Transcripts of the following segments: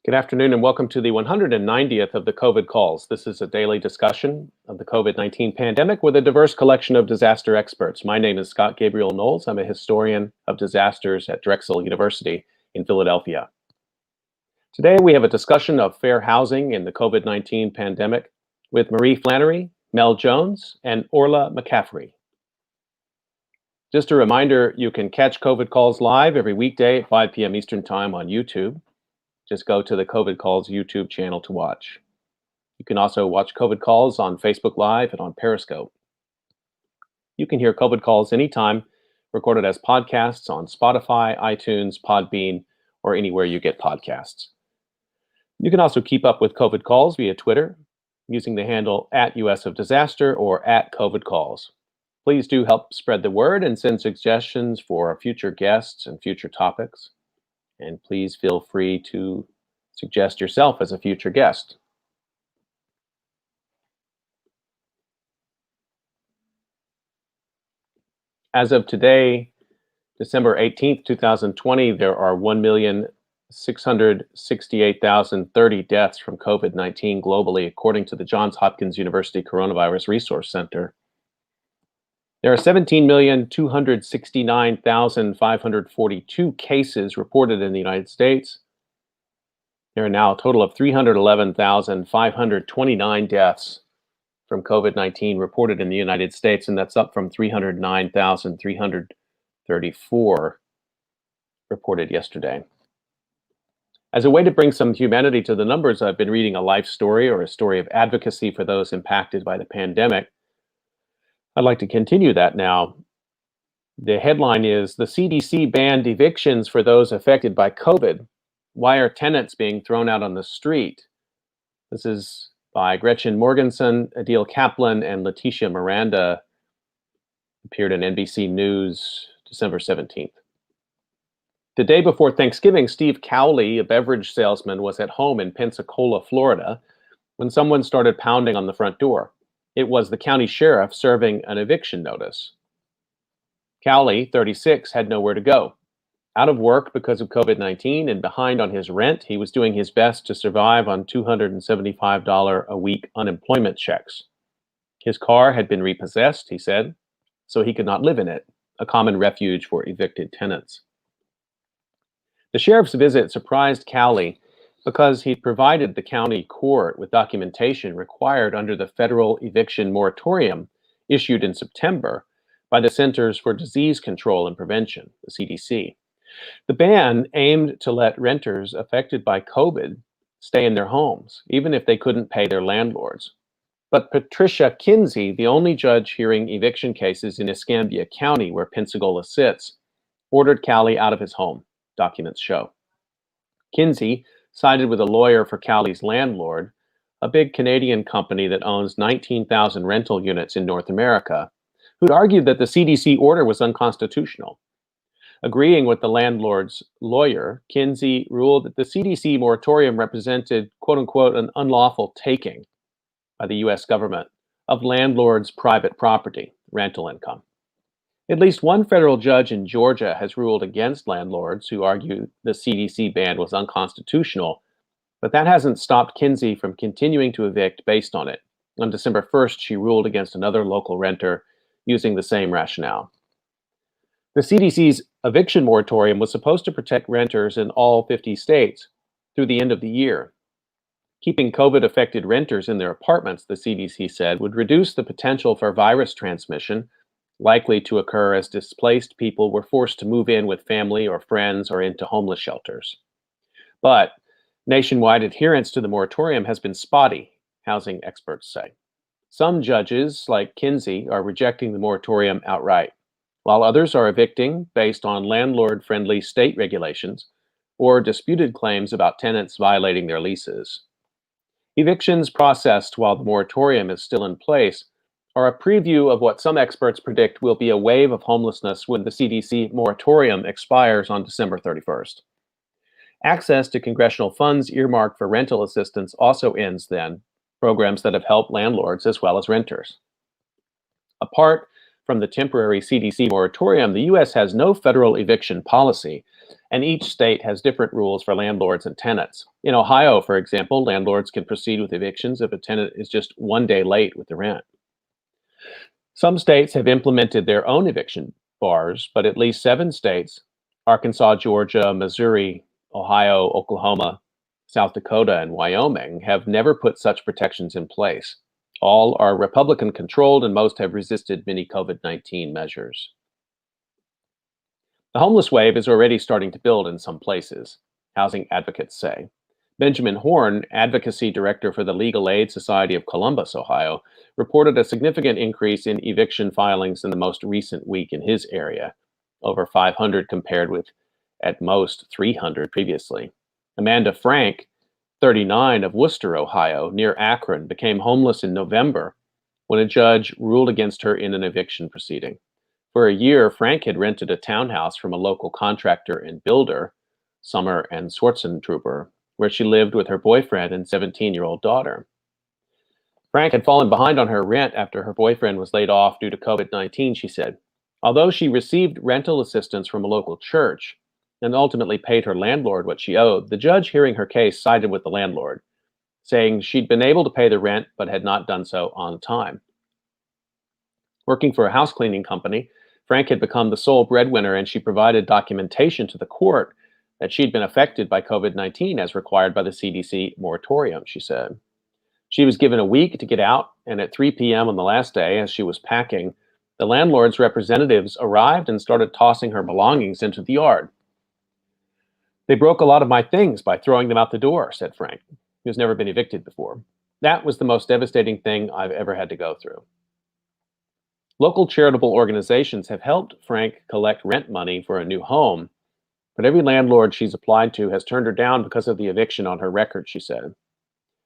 Good afternoon and welcome to the 190th of the COVID calls. This is a daily discussion of the COVID-19 pandemic with a diverse collection of disaster experts. My name is Scott Gabriel Knowles. I'm a historian of disasters at Drexel University in Philadelphia. Today we have a discussion of fair housing in the COVID-19 pandemic with Marie Flannery, Mel Jones, and Orla McCaffrey. Just a reminder, you can catch COVID calls live every weekday at 5 p.m. Eastern Time on YouTube. Just go to the COVID Calls YouTube channel to watch. You can also watch COVID Calls on Facebook Live and on Periscope. You can hear COVID Calls anytime, recorded as podcasts on Spotify, iTunes, Podbean, or anywhere you get podcasts. You can also keep up with COVID Calls via Twitter using the handle @USOfDisaster or @COVID Calls. Please do help spread the word and send suggestions for future guests and future topics. And please feel free to suggest yourself as a future guest. As of today, December 18th, 2020, there are 1,668,030 deaths from COVID-19 globally, according to the Johns Hopkins University Coronavirus Resource Center. There are 17,269,542 cases reported in the United States. There are now a total of 311,529 deaths from COVID-19 reported in the United States, and that's up from 309,334 reported yesterday. As a way to bring some humanity to the numbers, I've been reading a life story or a story of advocacy for those impacted by the pandemic. I'd like to continue that now. The headline is, "The CDC banned evictions for those affected by COVID. Why are tenants being thrown out on the street?" This is by Gretchen Morgenson, Adil Kaplan, and Leticia Miranda. Appeared in NBC News December 17th. The day before Thanksgiving, Steve Cowley, a beverage salesman, was at home in Pensacola, Florida, when someone started pounding on the front door. It was the county sheriff serving an eviction notice. Cowley, 36, had nowhere to go. Out of work because of COVID-19 and behind on his rent, he was doing his best to survive on $275 a week unemployment checks. His car had been repossessed, he said, so he could not live in it, a common refuge for evicted tenants. The sheriff's visit surprised Cowley because he provided the county court with documentation required under the federal eviction moratorium issued in September by the Centers for Disease Control and Prevention, the CDC. The ban aimed to let renters affected by COVID stay in their homes, even if they couldn't pay their landlords. But Patricia Kinsey, the only judge hearing eviction cases in Escambia County, where Pensacola sits, ordered Cowley out of his home, documents show. Kinsey sided with a lawyer for Cowley's landlord, a big Canadian company that owns 19,000 rental units in North America, who'd argued that the CDC order was unconstitutional. Agreeing with the landlord's lawyer, Kinsey ruled that the CDC moratorium represented, quote unquote, an unlawful taking by the US government of landlords' private property, rental income. At least one federal judge in Georgia has ruled against landlords who argue the CDC ban was unconstitutional, but that hasn't stopped Kinsey from continuing to evict based on it. On December 1st, she ruled against another local renter using the same rationale. The CDC's eviction moratorium was supposed to protect renters in all 50 states through the end of the year. Keeping COVID-affected renters in their apartments, the CDC said, would reduce the potential for virus transmission likely to occur as displaced people were forced to move in with family or friends or into homeless shelters. But nationwide adherence to the moratorium has been spotty, housing experts say. Some judges, like Kinsey, are rejecting the moratorium outright, while others are evicting based on landlord-friendly state regulations or disputed claims about tenants violating their leases. Evictions processed while the moratorium is still in place are a preview of what some experts predict will be a wave of homelessness when the CDC moratorium expires on December 31st. Access to congressional funds earmarked for rental assistance also ends then, programs that have helped landlords as well as renters. Apart from the temporary CDC moratorium, the U.S. has no federal eviction policy, and each state has different rules for landlords and tenants. In Ohio, for example, landlords can proceed with evictions if a tenant is just one day late with the rent. Some states have implemented their own eviction bars, but at least 7 states, Arkansas, Georgia, Missouri, Ohio, Oklahoma, South Dakota, and Wyoming, have never put such protections in place. All are Republican controlled, and most have resisted many COVID-19 measures. The homeless wave is already starting to build in some places, housing advocates say. Benjamin Horn, advocacy director for the Legal Aid Society of Columbus, Ohio, reported a significant increase in eviction filings in the most recent week in his area, over 500 compared with at most 300 previously. Amanda Frank, 39, of Wooster, Ohio, near Akron, became homeless in November when a judge ruled against her in an eviction proceeding. For a year, Frank had rented a townhouse from a local contractor and builder, Summer and Swartzentruber, where she lived with her boyfriend and 17-year-old daughter. Frank had fallen behind on her rent after her boyfriend was laid off due to COVID-19, she said. Although she received rental assistance from a local church and ultimately paid her landlord what she owed, the judge hearing her case sided with the landlord, saying she'd been able to pay the rent but had not done so on time. Working for a house cleaning company, Frank had become the sole breadwinner, and she provided documentation to the court that she'd been affected by COVID-19 as required by the CDC moratorium, she said. She was given a week to get out, and at 3 p.m. on the last day, as she was packing, the landlord's representatives arrived and started tossing her belongings into the yard. They broke a lot of my things by throwing them out the door, said Frank, who's never been evicted before. That was the most devastating thing I've ever had to go through. Local charitable organizations have helped Frank collect rent money for a new home, but every landlord she's applied to has turned her down because of the eviction on her record, she said.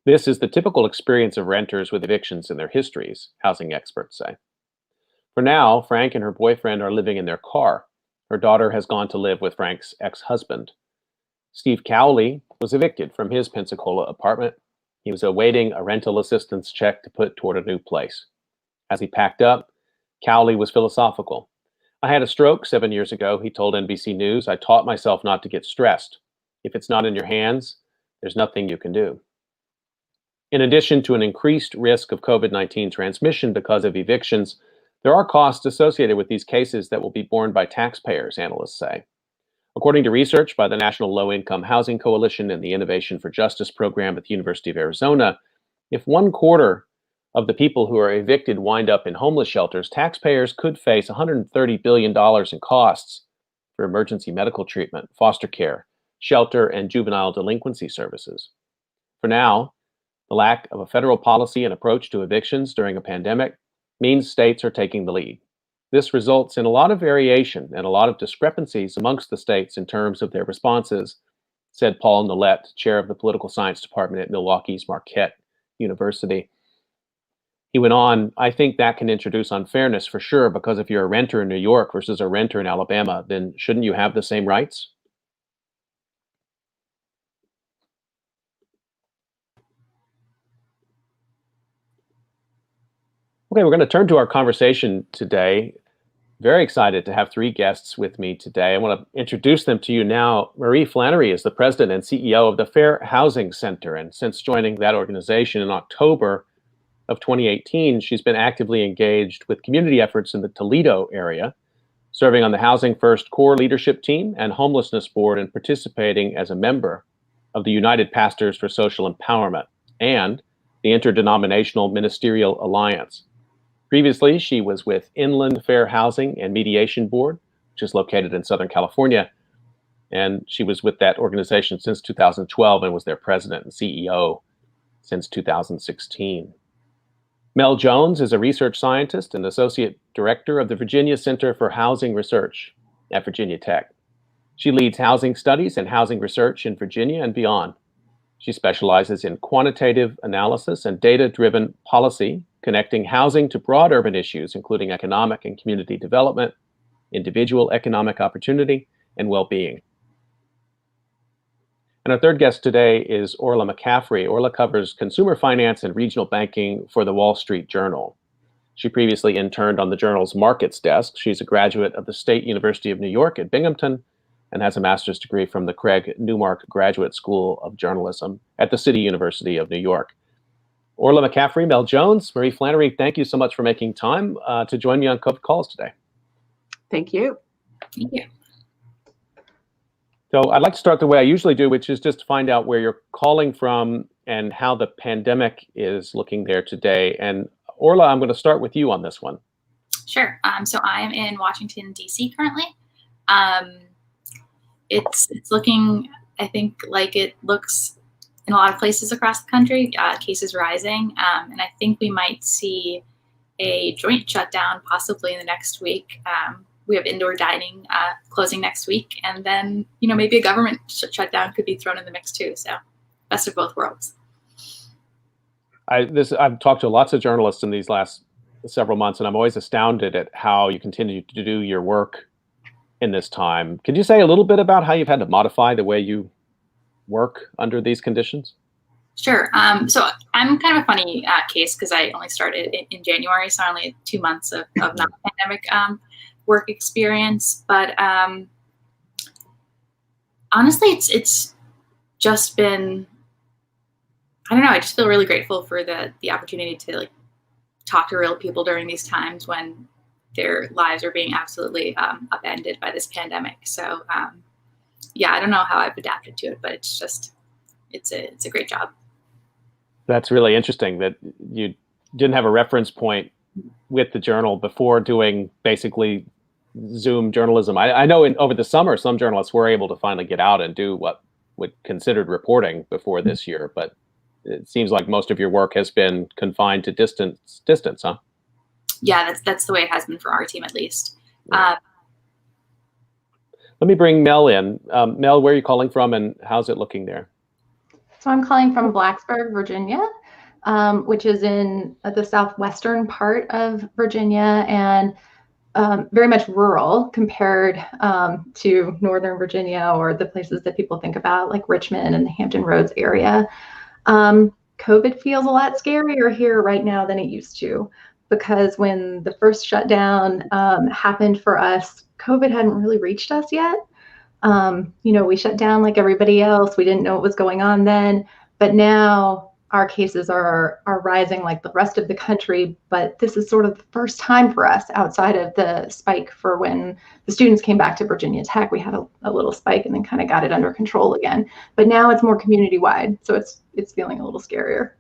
This is the typical experience of renters with evictions in their histories, housing experts say. For now, Frank and her boyfriend are living in their car. Her daughter has gone to live with Frank's ex-husband. Steve Cowley was evicted from his Pensacola apartment. He was awaiting a rental assistance check to put toward a new place. As he packed up, Cowley was philosophical. I had a stroke 7 years ago, he told NBC News. I taught myself not to get stressed. If it's not in your hands, there's nothing you can do. In addition to an increased risk of COVID-19 transmission because of evictions, there are costs associated with these cases that will be borne by taxpayers, analysts say. According to research by the National Low-Income Housing Coalition and the Innovation for Justice program at the University of Arizona, if 1/4 of the people who are evicted wind up in homeless shelters, taxpayers could face $130 billion in costs for emergency medical treatment, foster care, shelter, and juvenile delinquency services. For now, the lack of a federal policy and approach to evictions during a pandemic means states are taking the lead. This results in a lot of variation and a lot of discrepancies amongst the states in terms of their responses, said Paul Nolet, chair of the political science department at Milwaukee's Marquette University. He went on, I think that can introduce unfairness for sure, because if you're a renter in New York versus a renter in Alabama, then shouldn't you have the same rights? Okay, we're going to turn to our conversation today. Very excited to have 3 guests with me today. I want to introduce them to you now. Marie Flannery is the president and CEO of the Fair Housing Center, and since joining that organization in October of 2018, she's been actively engaged with community efforts in the Toledo area, serving on the Housing First Core Leadership Team and Homelessness Board, and participating as a member of the United Pastors for Social Empowerment and the Interdenominational Ministerial Alliance. Previously, she was with Inland Fair Housing and Mediation Board, which is located in Southern California, and she was with that organization since 2012 and was their president and CEO since 2016. Mel Jones is a research scientist and associate director of the Virginia Center for Housing Research at Virginia Tech. She leads housing studies and housing research in Virginia and beyond. She specializes in quantitative analysis and data-driven policy, connecting housing to broad urban issues, including economic and community development, individual economic opportunity, and well-being. And our third guest today is Orla McCaffrey. Orla covers consumer finance and regional banking for the Wall Street Journal. She previously interned on the Journal's markets desk. She's a graduate of the State University of New York at Binghamton and has a master's degree from the Craig Newmark Graduate School of Journalism at the City University of New York. Orla McCaffrey, Mel Jones, Marie Flannery, thank you so much for making time to join me on COVID Calls today. Thank you. Thank you. So I'd like to start the way I usually do, which is just to find out where you're calling from and how the pandemic is looking there today. And Orla, I'm going to start with you on this one. Sure. So I am in Washington, D.C. currently. It's looking, I think, like it looks in a lot of places across the country, cases rising. And I think we might see a joint shutdown possibly in the next week. We have indoor dining closing next week, and then maybe a government shutdown could be thrown in the mix too. So, best of both worlds. I've talked to lots of journalists in these last several months, and I'm always astounded at how you continue to do your work in this time. Could you say a little bit about how you've had to modify the way you work under these conditions? Sure. So I'm kind of a funny case because I only started in January, so only 2 months of non-pandemic work experience, but honestly, it's just been, I don't know, I just feel really grateful for the opportunity to talk to real people during these times when their lives are being absolutely upended by this pandemic. So yeah, I don't know how I've adapted to it, but it's a great job. That's really interesting that you didn't have a reference point with the Journal before doing basically Zoom journalism. I know over the summer, some journalists were able to finally get out and do what would considered reporting before this year, but it seems like most of your work has been confined to distance, huh? Yeah, that's the way it has been for our team, at least. Right. Let me bring Mel in. Mel, where are you calling from and how's it looking there? So I'm calling from Blacksburg, Virginia, which is in the southwestern part of Virginia, and very much rural compared to Northern Virginia or the places that people think about, like Richmond and the Hampton Roads area. COVID feels a lot scarier here right now than it used to, because when the first shutdown happened for us, COVID hadn't really reached us yet. We shut down like everybody else. We didn't know what was going on then, but now our cases are rising like the rest of the country. But this is sort of the first time for us outside of the spike for when the students came back to Virginia Tech. We had a little spike and then kind of got it under control again. But now it's more community-wide, so it's feeling a little scarier.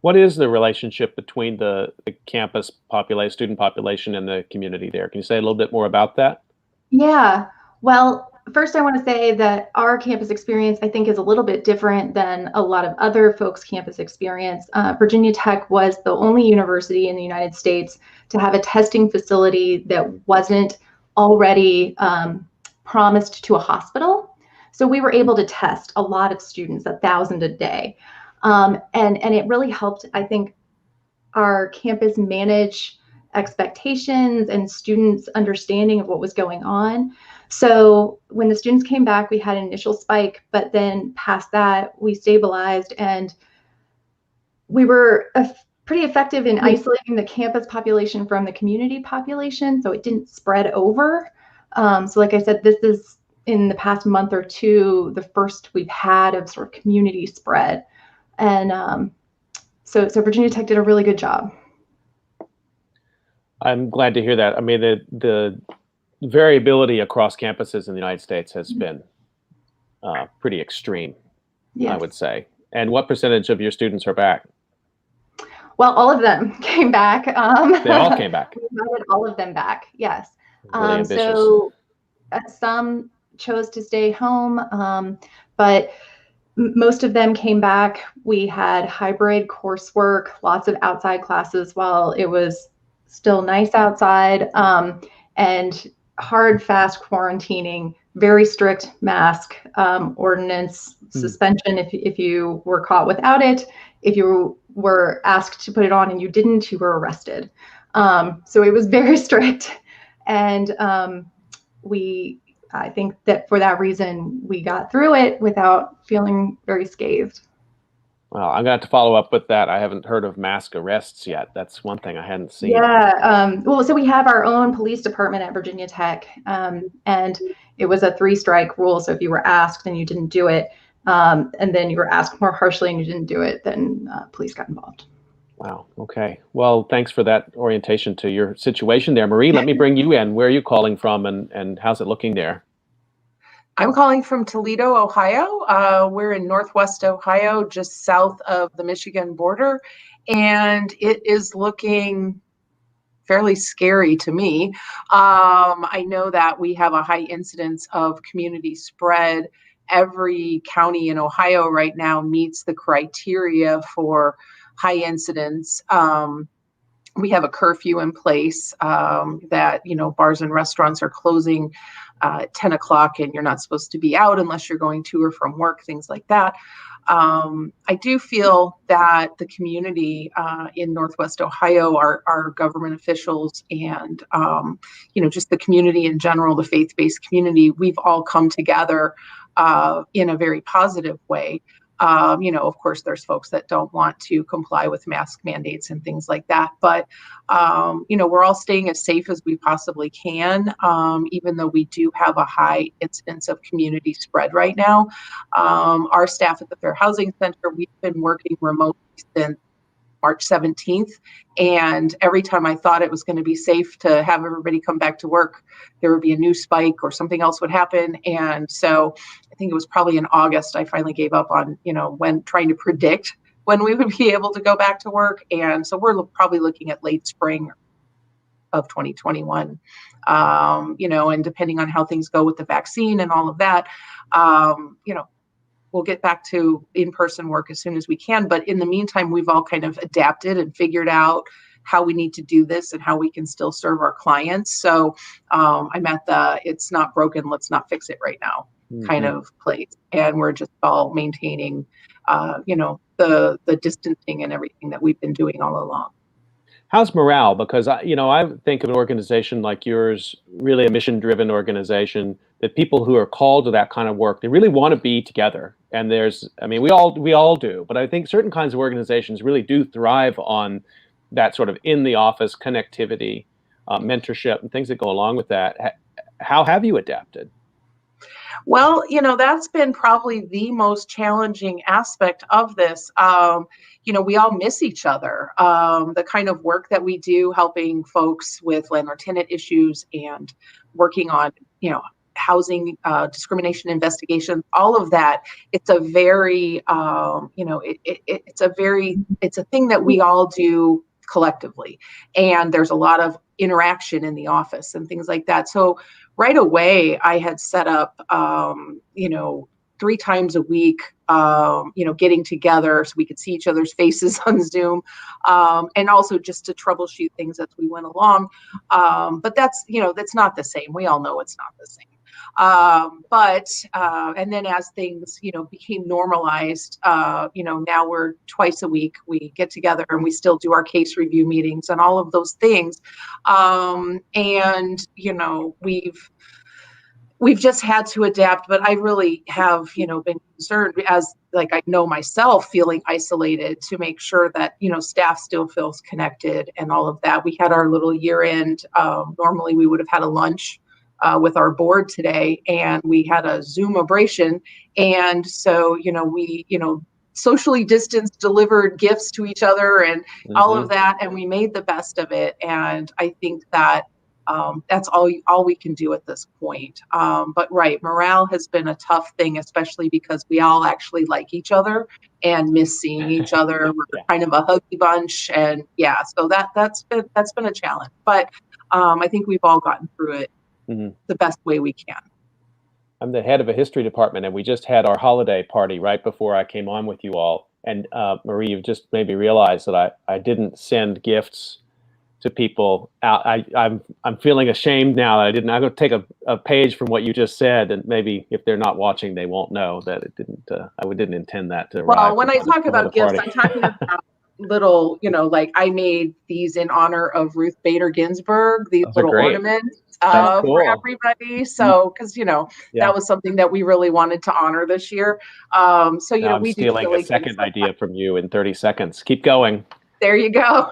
What is the relationship between the campus student population and the community there? Can you say a little bit more about that? Yeah. Well, first, I want to say that our campus experience, I think, is a little bit different than a lot of other folks' campus experience. Virginia Tech was the only university in the United States to have a testing facility that wasn't already promised to a hospital. So we were able to test a lot of students, 1,000 a day. And it really helped, I think, our campus manage expectations and students' understanding of what was going on. So when the students came back, we had an initial spike, but then past that, we stabilized, and we were pretty effective in isolating the campus population from the community population, so it didn't spread over. So like I said, this is, in the past month or two, the first we've had of sort of community spread. And so Virginia Tech did a really good job. I'm glad to hear that. I mean, the variability across campuses in the United States has been pretty extreme, yes. I would say. And what percentage of your students are back? Well, all of them came back. They all came back. We invited all of them back, yes. Really so some chose to stay home, but most of them came back. We had hybrid coursework, lots of outside classes while it was still nice outside, and hard, fast quarantining, very strict mask ordinance, suspension if you were caught without it. If you were asked to put it on and you didn't, you were arrested. So it was very strict. And I think that for that reason, we got through it without feeling very scathed. Well, I'm gonna have to follow up with that. I haven't heard of mask arrests yet. That's one thing I hadn't seen. Yeah. Well, so we have our own police department at Virginia Tech, and it was a 3-strike rule. So if you were asked and you didn't do it, and then you were asked more harshly and you didn't do it, then police got involved. Wow. Okay. Well, thanks for that orientation to your situation there. Marie, let me bring you in. Where are you calling from, and how's it looking there? I'm calling from Toledo, Ohio. We're in Northwest Ohio, just south of the Michigan border, and it is looking fairly scary to me. I know that we have a high incidence of community spread. Every county in Ohio right now meets the criteria for high incidence. We have a curfew in place that, bars and restaurants are closing at 10 o'clock and you're not supposed to be out unless you're going to or from work, things like that. I do feel that the community in Northwest Ohio, our government officials and, just the community in general, the faith-based community, we've all come together in a very positive way. Of course, there's folks that don't want to comply with mask mandates and things like that. But, we're all staying as safe as we possibly can, even though we do have a high incidence of community spread right now. Our staff at the Fair Housing Center, we've been working remotely since March 17th. And every time I thought it was going to be safe to have everybody come back to work, there would be a new spike or something else would happen. And so I think it was probably in August, I finally gave up on, when trying to predict when we would be able to go back to work. And so we're probably looking at late spring of 2021, and depending on how things go with the vaccine and all of that, we'll get back to in-person work as soon as we can. But in the meantime, we've all kind of adapted and figured out how we need to do this and how we can still serve our clients. So I'm at the it's not broken, let's not fix it right now kind of place. And we're just all maintaining, the distancing and everything that we've been doing all along. How's morale? Because I think of an organization like yours, really a mission-driven organization, that people who are called to that kind of work, they really want to be together. And we all do, but I think certain kinds of organizations really do thrive on that sort of in the office connectivity, mentorship, and things that go along with that. How have you adapted? Well, that's been probably the most challenging aspect of this. We all miss each other. The kind of work that we do, helping folks with landlord-tenant issues and working on, housing discrimination investigations, all of that. It's a very, it's a thing that we all do collectively. And there's a lot of interaction in the office and things like that. So right away, I had set up, 3 times a week, getting together so we could see each other's faces on Zoom, and also just to troubleshoot things as we went along. But that's not the same. We all know it's not the same. And then as things, became normalized, now we're twice a week, we get together and we still do our case review meetings and all of those things. We've just had to adapt, but I really have, been concerned as I know myself feeling isolated to make sure that, staff still feels connected and all of that. We had our little year end. Normally we would have had a lunch with our board today, and we had a Zoom abration. And so, we, socially distanced, delivered gifts to each other and all of that. And we made the best of it. And I think that that's all we can do at this point. But right, morale has been a tough thing, especially because we all actually like each other and miss seeing each other. We're kind of a huggy bunch, and so that's been a challenge. But I think we've all gotten through it the best way we can. I'm the head of a history department, and we just had our holiday party right before I came on with you all. And Marie, you've just made me realize that I didn't send gifts to people out. I'm feeling ashamed now that I didn't. I'm going to take a page from what you just said, and maybe if they're not watching, they won't know that it didn't. I didn't intend that to. Well, when I talk about gifts, I'm talking about little, like I made these in honor of Ruth Bader Ginsburg, these Those are little great. ornaments That's cool. for everybody. So, because, Yeah. that was something that we really wanted to honor this year. So, Now I'm we do stealing silly a second things like idea from you in 30 seconds. Keep going. there you go.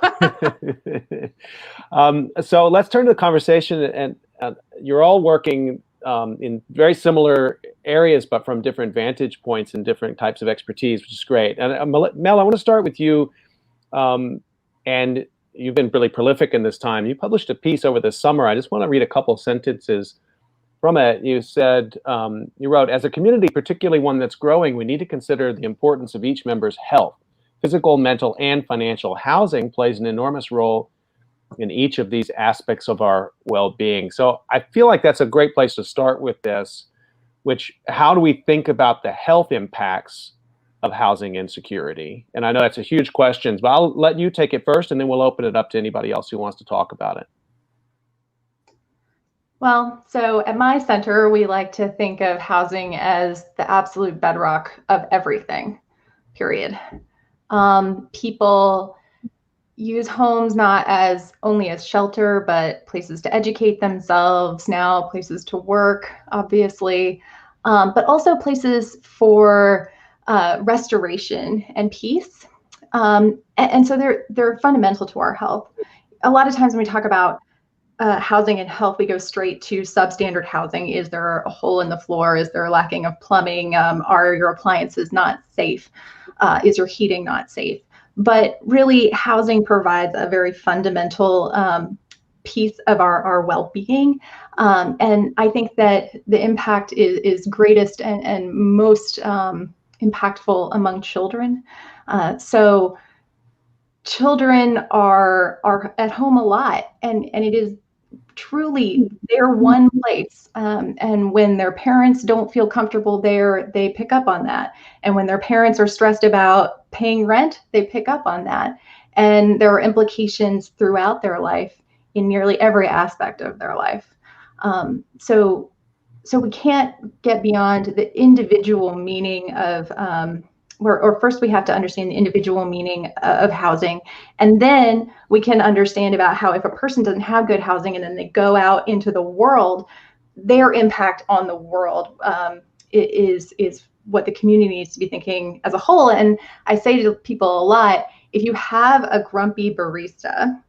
So let's turn to the conversation, and you're all working in very similar areas, but from different vantage points and different types of expertise, which is great. And Mel, I want to start with you. And you've been really prolific in this time. You published a piece over the summer. I just want to read a couple sentences from it. You said, you wrote, as a community, particularly one that's growing, we need to consider the importance of each member's health. Physical, mental, and financial. Housing plays an enormous role in each of these aspects of our well-being. So I feel like that's a great place to start with this, which, how do we think about the health impacts of housing insecurity? And I know that's a huge question, but I'll let you take it first, and then we'll open it up to anybody else who wants to talk about it. Well, so at my center, we like to think of housing as the absolute bedrock of everything, period. People use homes not as only as shelter, but places to educate themselves, now places to work, obviously, but also places for restoration and peace. And so they're fundamental to our health. A lot of times when we talk about housing and health, we go straight to substandard housing. Is there a hole in the floor? Is there a lacking of plumbing? Are your appliances not safe? Is your heating not safe? But really, housing provides a very fundamental piece of our well-being. And I think that the impact is greatest and most impactful among children. So children are at home a lot, and it is truly their one place. And when their parents don't feel comfortable there, they pick up on that. And when their parents are stressed about paying rent, they pick up on that. And there are implications throughout their life in nearly every aspect of their life. So we can't get beyond the individual meaning of or first we have to understand the individual meaning of housing, and then we can understand about how if a person doesn't have good housing and then they go out into the world, their impact on the world is what the community needs to be thinking as a whole. And I say to people a lot, if you have a grumpy barista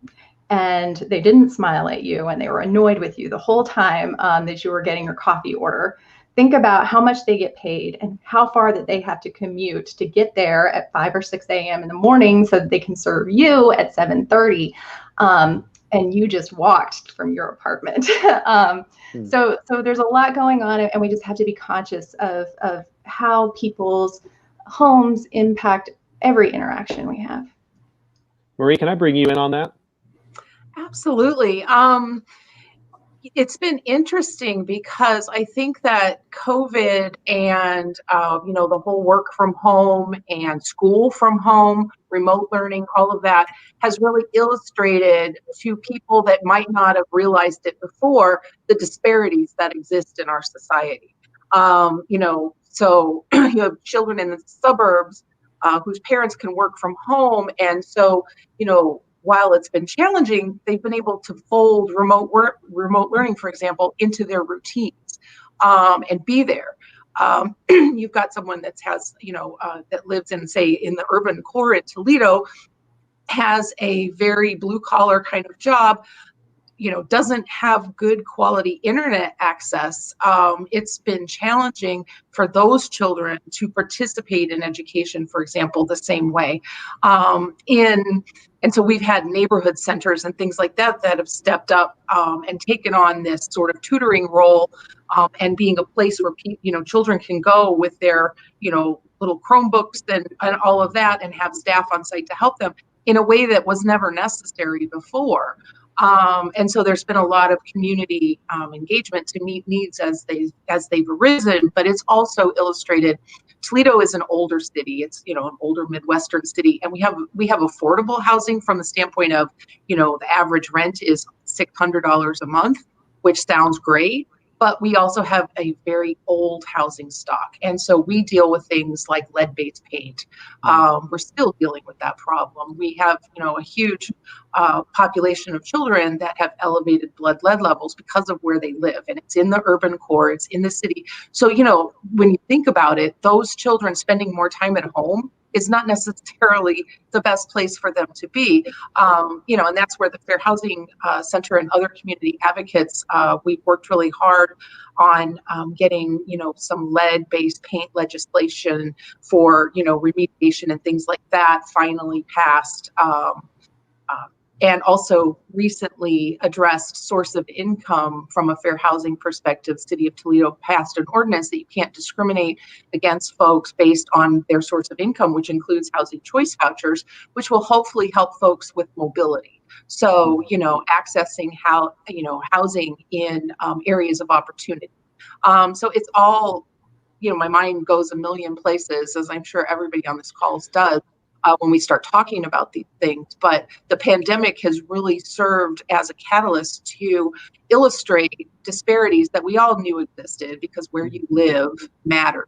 and they didn't smile at you and they were annoyed with you the whole time that you were getting your coffee order, think about how much they get paid and how far that they have to commute to get there at 5 or 6 a.m. in the morning so that they can serve you at 7:30. And you just walked from your apartment. So there's a lot going on, and we just have to be conscious of how people's homes impact every interaction we have. Marie, can I bring you in on that? Absolutely. It's been interesting because I think that COVID and, the whole work from home and school from home, remote learning, all of that has really illustrated to people that might not have realized it before, the disparities that exist in our society. So you have children in the suburbs whose parents can work from home. And so, while it's been challenging, they've been able to fold remote learning, for example, into their routines and be there. You've got someone that lives in, say, in the urban core in Toledo, has a very blue collar kind of job, doesn't have good quality internet access. It's been challenging for those children to participate in education, for example, the same way. And so we've had neighborhood centers and things like that have stepped up and taken on this sort of tutoring role and being a place where children can go with their little Chromebooks and all of that, and have staff on site to help them in a way that was never necessary before. And so there's been a lot of community engagement to meet needs as they've arisen, but it's also illustrated. Toledo is an older city. It's, an older Midwestern city, and we have affordable housing from the standpoint of, the average rent is $600 a month, which sounds great. but we also have a very old housing stock. And so we deal with things like lead-based paint. We're still dealing with that problem. We have, a huge population of children that have elevated blood lead levels because of where they live. And it's in the urban core, it's in the city. So, when you think about it, those children spending more time at home is not necessarily the best place for them to be. And that's where the Fair Housing Center and other community advocates, we've worked really hard on getting, some lead-based paint legislation for, remediation and things like that finally passed. And also recently addressed source of income from a fair housing perspective. City of Toledo passed an ordinance that you can't discriminate against folks based on their source of income, which includes housing choice vouchers, which will hopefully help folks with mobility. So, accessing housing in areas of opportunity. So it's all, my mind goes a million places, as I'm sure everybody on this call does. When we start talking about these things, but the pandemic has really served as a catalyst to illustrate disparities that we all knew existed, because where you live matters.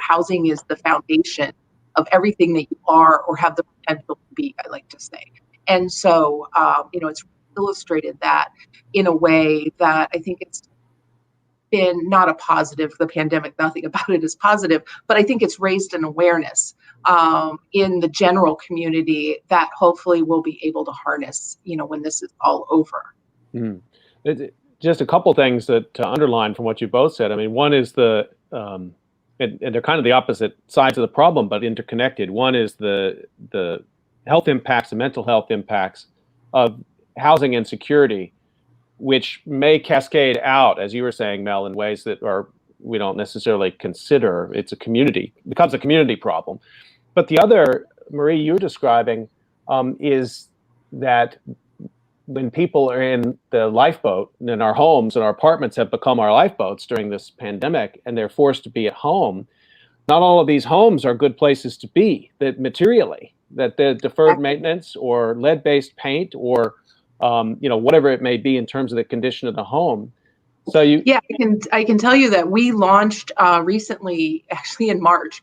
Housing is the foundation of everything that you are or have the potential to be, I like to say. And so, it's illustrated that in a way that I think it's been not a positive. The pandemic, nothing about it is positive, but I think it's raised an awareness in the general community that hopefully we'll be able to harness, when this is all over. Just a couple things to underline from what you both said. I mean, one is and they're kind of the opposite sides of the problem, but interconnected. One is the health impacts, the mental health impacts of housing insecurity, which may cascade out, as you were saying, Mel, in ways that we don't necessarily consider. It becomes a community problem. But the other, Marie, you're describing is that when people are in the lifeboat, and our homes and our apartments have become our lifeboats during this pandemic, and they're forced to be at home, not all of these homes are good places to be, that materially, that the deferred maintenance or lead-based paint or whatever it may be in terms of the condition of the home. So I can tell you that we launched recently, actually in March.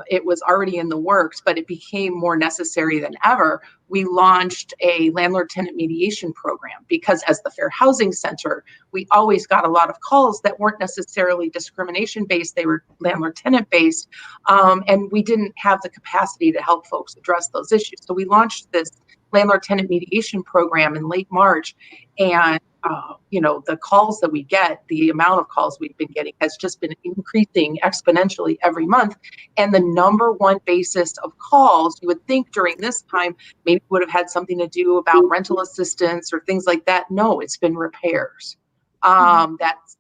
It was already in the works, but it became more necessary than ever. We launched a landlord-tenant mediation program because, as the Fair Housing Center, we always got a lot of calls that weren't necessarily discrimination-based; they were landlord-tenant-based, and we didn't have the capacity to help folks address those issues. So we launched this landlord-tenant mediation program in late March, and the calls that we get, the amount of calls we've been getting has just been increasing exponentially every month. And the number one basis of calls, you would think during this time, maybe would have had something to do about rental assistance or things like that. No, it's been repairs.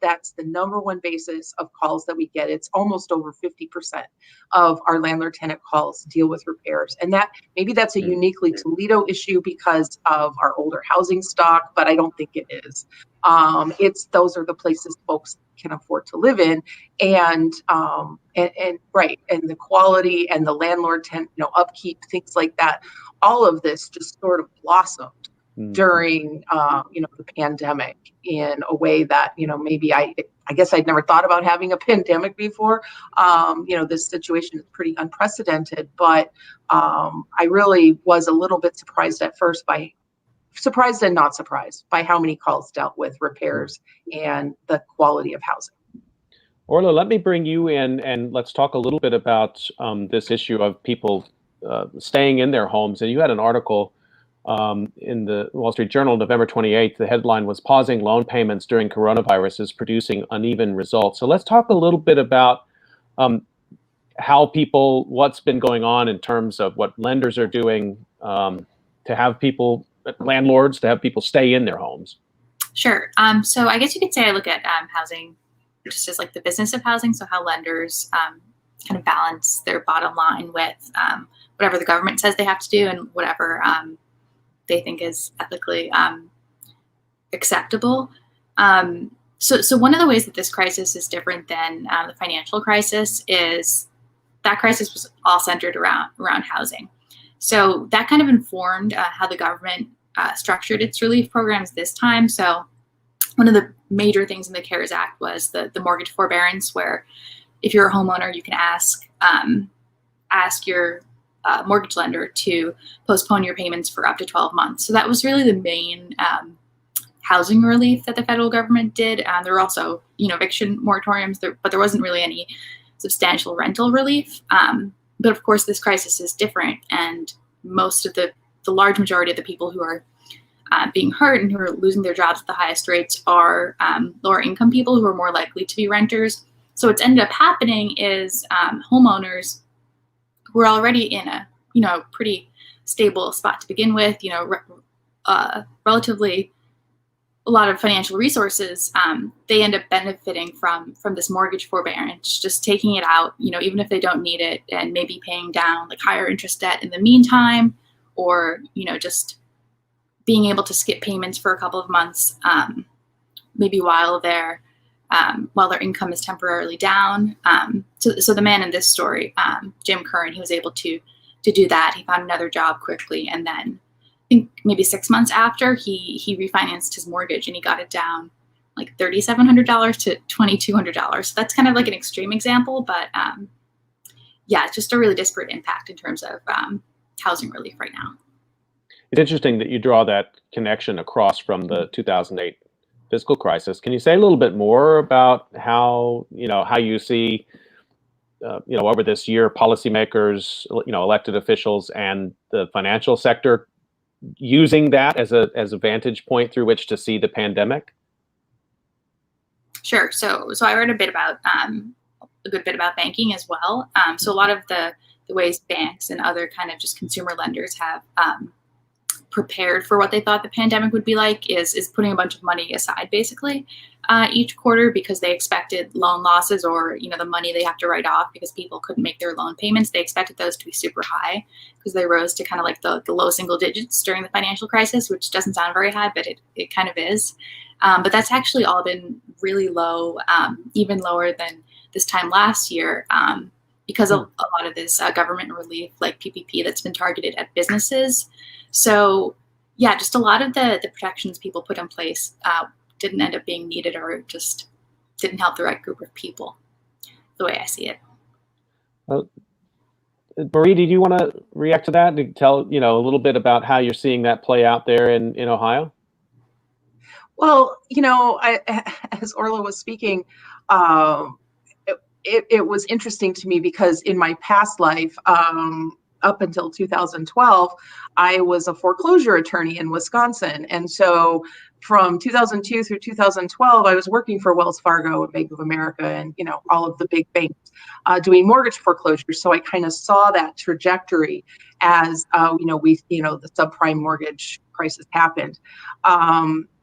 That's the number one basis of calls that we get. It's almost over 50% of our landlord tenant calls deal with repairs. And that's a uniquely Toledo issue because of our older housing stock, but I don't think it is. Those are the places folks can afford to live in, and the quality and the landlord tenant, upkeep, things like that. All of this just sort of blossomed during the pandemic in a way that maybe I guess I'd never thought about having a pandemic before. This situation is pretty unprecedented, but I really was a little bit surprised at first surprised and not surprised by how many calls dealt with repairs and the quality of housing. Orla, let me bring you in and let's talk a little bit about this issue of people staying in their homes. And you had an article in the Wall Street Journal, November 28th. The headline was "Pausing Loan Payments During Coronavirus is Producing Uneven Results." So let's talk a little bit about what's been going on in terms of what lenders are doing to have landlords to have people stay in their homes. Sure. So I guess you could say I look at housing just as like the business of housing. So how lenders kind of balance their bottom line with whatever the government says they have to do and whatever they think is ethically acceptable. So one of the ways that this crisis is different than the financial crisis is that crisis was all centered around housing. So that kind of informed how the government structured its relief programs this time. So one of the major things in the CARES Act was the mortgage forbearance, where if you're a homeowner, you can ask your mortgage lender to postpone your payments for up to 12 months. So that was really the main housing relief that the federal government did. There were also, eviction moratoriums, but there wasn't really any substantial rental relief. But of course, this crisis is different, and most of the large majority of the people who are being hurt and who are losing their jobs at the highest rates are lower income people who are more likely to be renters. So what's ended up happening is homeowners who are already in a pretty stable spot to begin with, relatively a lot of financial resources, they end up benefiting from this mortgage forbearance, just taking it out, even if they don't need it, and maybe paying down like higher interest debt in the meantime, or just being able to skip payments for a couple of months, maybe while their income is temporarily down. So the man in this story, Jim Curran, he was able to do that. He found another job quickly, and then I think maybe 6 months after, he refinanced his mortgage, and he got it down like $3,700 to $2,200. So that's kind of like an extreme example, but it's just a really disparate impact in terms of housing relief right now. It's interesting that you draw that connection across from the 2008 fiscal crisis. Can you say a little bit more about how you see, over this year, policymakers, elected officials, and the financial sector using that as a vantage point through which to see the pandemic? Sure. So I read a good bit about banking as well. So a lot of the ways banks and other kind of just consumer lenders have prepared for what they thought the pandemic would be like is putting a bunch of money aside basically each quarter, because they expected loan losses, or the money they have to write off because people couldn't make their loan payments. They expected those to be super high because they rose to kind of like the low single digits during the financial crisis, which doesn't sound very high, but it kind of is. But that's actually all been really low, even lower than this time last year, because of a lot of this government relief like PPP that's been targeted at businesses. So just a lot of the protections people put in place didn't end up being needed, or just didn't help the right group of people, the way I see it. Marie, did you want to react to that and tell a little bit about how you're seeing that play out there in Ohio? Well, as Orla was speaking, it was interesting to me because in my past life, up until 2012, I was a foreclosure attorney in Wisconsin. And so from 2002 through 2012, I was working for Wells Fargo and Bank of America and, all of the big banks doing mortgage foreclosures. So I kind of saw that trajectory as, the subprime mortgage crisis happened.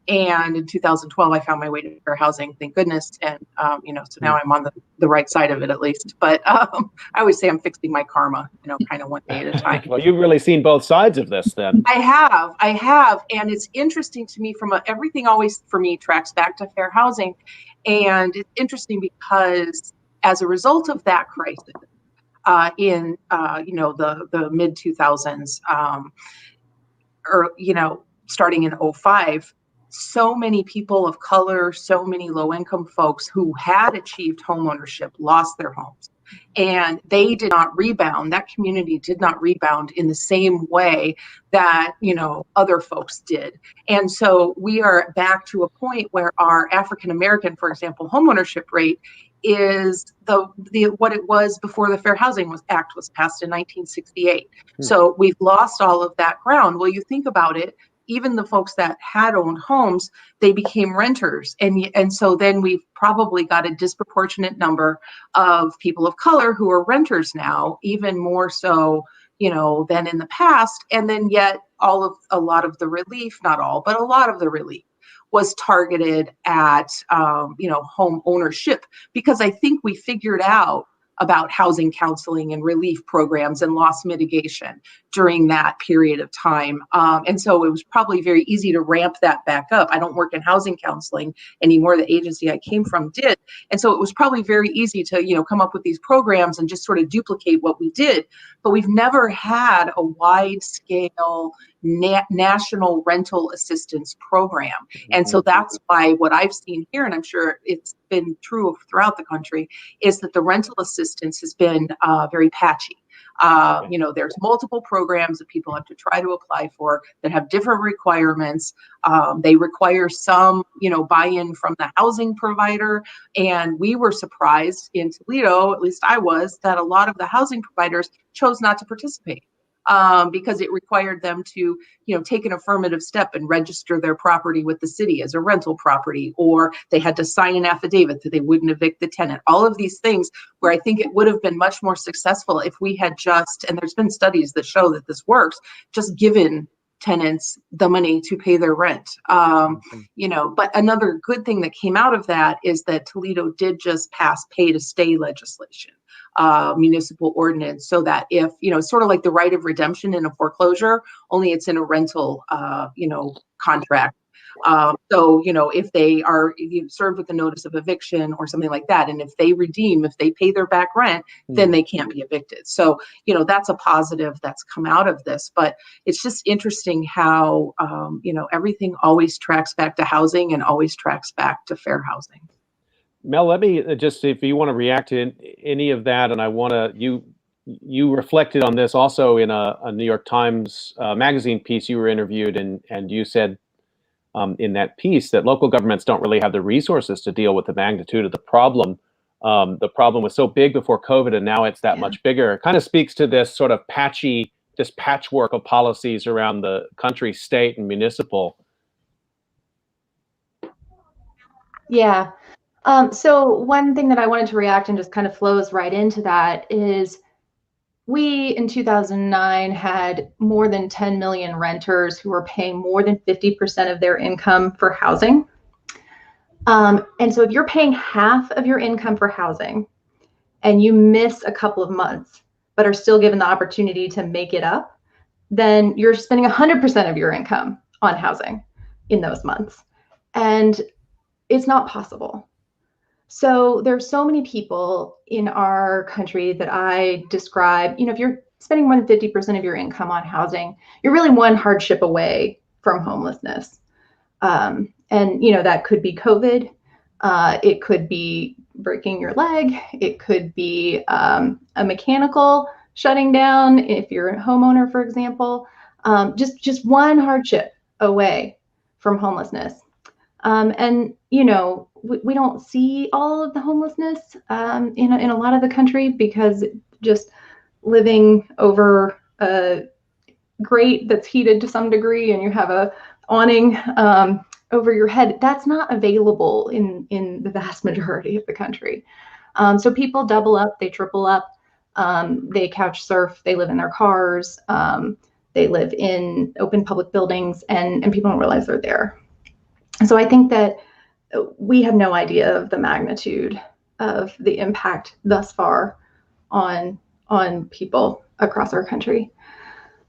And in 2012, I found my way to fair housing, thank goodness. And, so now I'm on the right side of it, at least. But I always say I'm fixing my karma, kind of one day at a time. Well, you've really seen both sides of this then. I have. And it's interesting to me everything always, for me, tracks back to fair housing. And it's interesting because as a result of that crisis in, the mid 2000s, or, starting in 2005, so many people of color, so many low-income folks who had achieved homeownership lost their homes, and they did not rebound. That community did not rebound in the same way that other folks did. And so we are back to a point where our African American, for example, homeownership rate is what it was before the Fair Housing Act was passed in 1968. So we've lost all of that ground. Well, you think about it. Even the folks that had owned homes, they became renters. And so then we've probably got a disproportionate number of people of color who are renters now, even more so, than in the past. And then yet a lot of the relief, not all, but a lot of the relief was targeted at, home ownership, because I think we figured out about housing counseling and relief programs and loss mitigation during that period of time. And so it was probably very easy to ramp that back up. I don't work in housing counseling anymore. The agency I came from did. And so it was probably very easy to, come up with these programs and just sort of duplicate what we did. But we've never had a wide scale, national rental assistance program. And so that's why what I've seen here, and I'm sure it's been true throughout the country, is that the rental assistance has been very patchy. There's multiple programs that people have to try to apply for that have different requirements. They require some, buy-in from the housing provider. And we were surprised in Toledo, at least I was, that a lot of the housing providers chose not to participate. Because it required them to, take an affirmative step and register their property with the city as a rental property, or they had to sign an affidavit that they wouldn't evict the tenant. All of these things where I think it would have been much more successful if we had just, and there's been studies that show that this works, just given tenants the money to pay their rent. But another good thing that came out of that is that Toledo did just pass pay to stay legislation. Municipal ordinance, so that if, sort of like the right of redemption in a foreclosure, only it's in a rental, contract. So, if they are served with a notice of eviction or something like that, and if they redeem, if they pay their back rent, then they can't be evicted. So, that's a positive that's come out of this. But it's just interesting how, everything always tracks back to housing and always tracks back to fair housing. Mel, let me just, if you want to react to any of that, and I want to, you reflected on this also in a New York Times magazine piece. You were interviewed, and you said in that piece that local governments don't really have the resources to deal with the magnitude of the problem. The problem was so big before COVID, and now it's that much bigger. It kind of speaks to this sort of this patchwork of policies around the country, state, and municipal. Yeah. So one thing that I wanted to react and just kind of flows right into that is we in 2009 had more than 10 million renters who were paying more than 50% of their income for housing. And so if you're paying half of your income for housing and you miss a couple of months, but are still given the opportunity to make it up, then you're spending 100% of your income on housing in those months. And it's not possible. So there's so many people in our country that I describe, if you're spending more than 50% of your income on housing, you're really one hardship away from homelessness. And, that could be COVID. It could be breaking your leg. It could be a mechanical shutting down if you're a homeowner, for example. Just one hardship away from homelessness. And, we don't see all of the homelessness in a lot of the country, because just living over a grate that's heated to some degree and you have a awning over your head, that's not available in the vast majority of the country. So people double up, they triple up, they couch surf, they live in their cars, they live in open public buildings, and people don't realize they're there. So I think that we have no idea of the magnitude of the impact thus far on people across our country.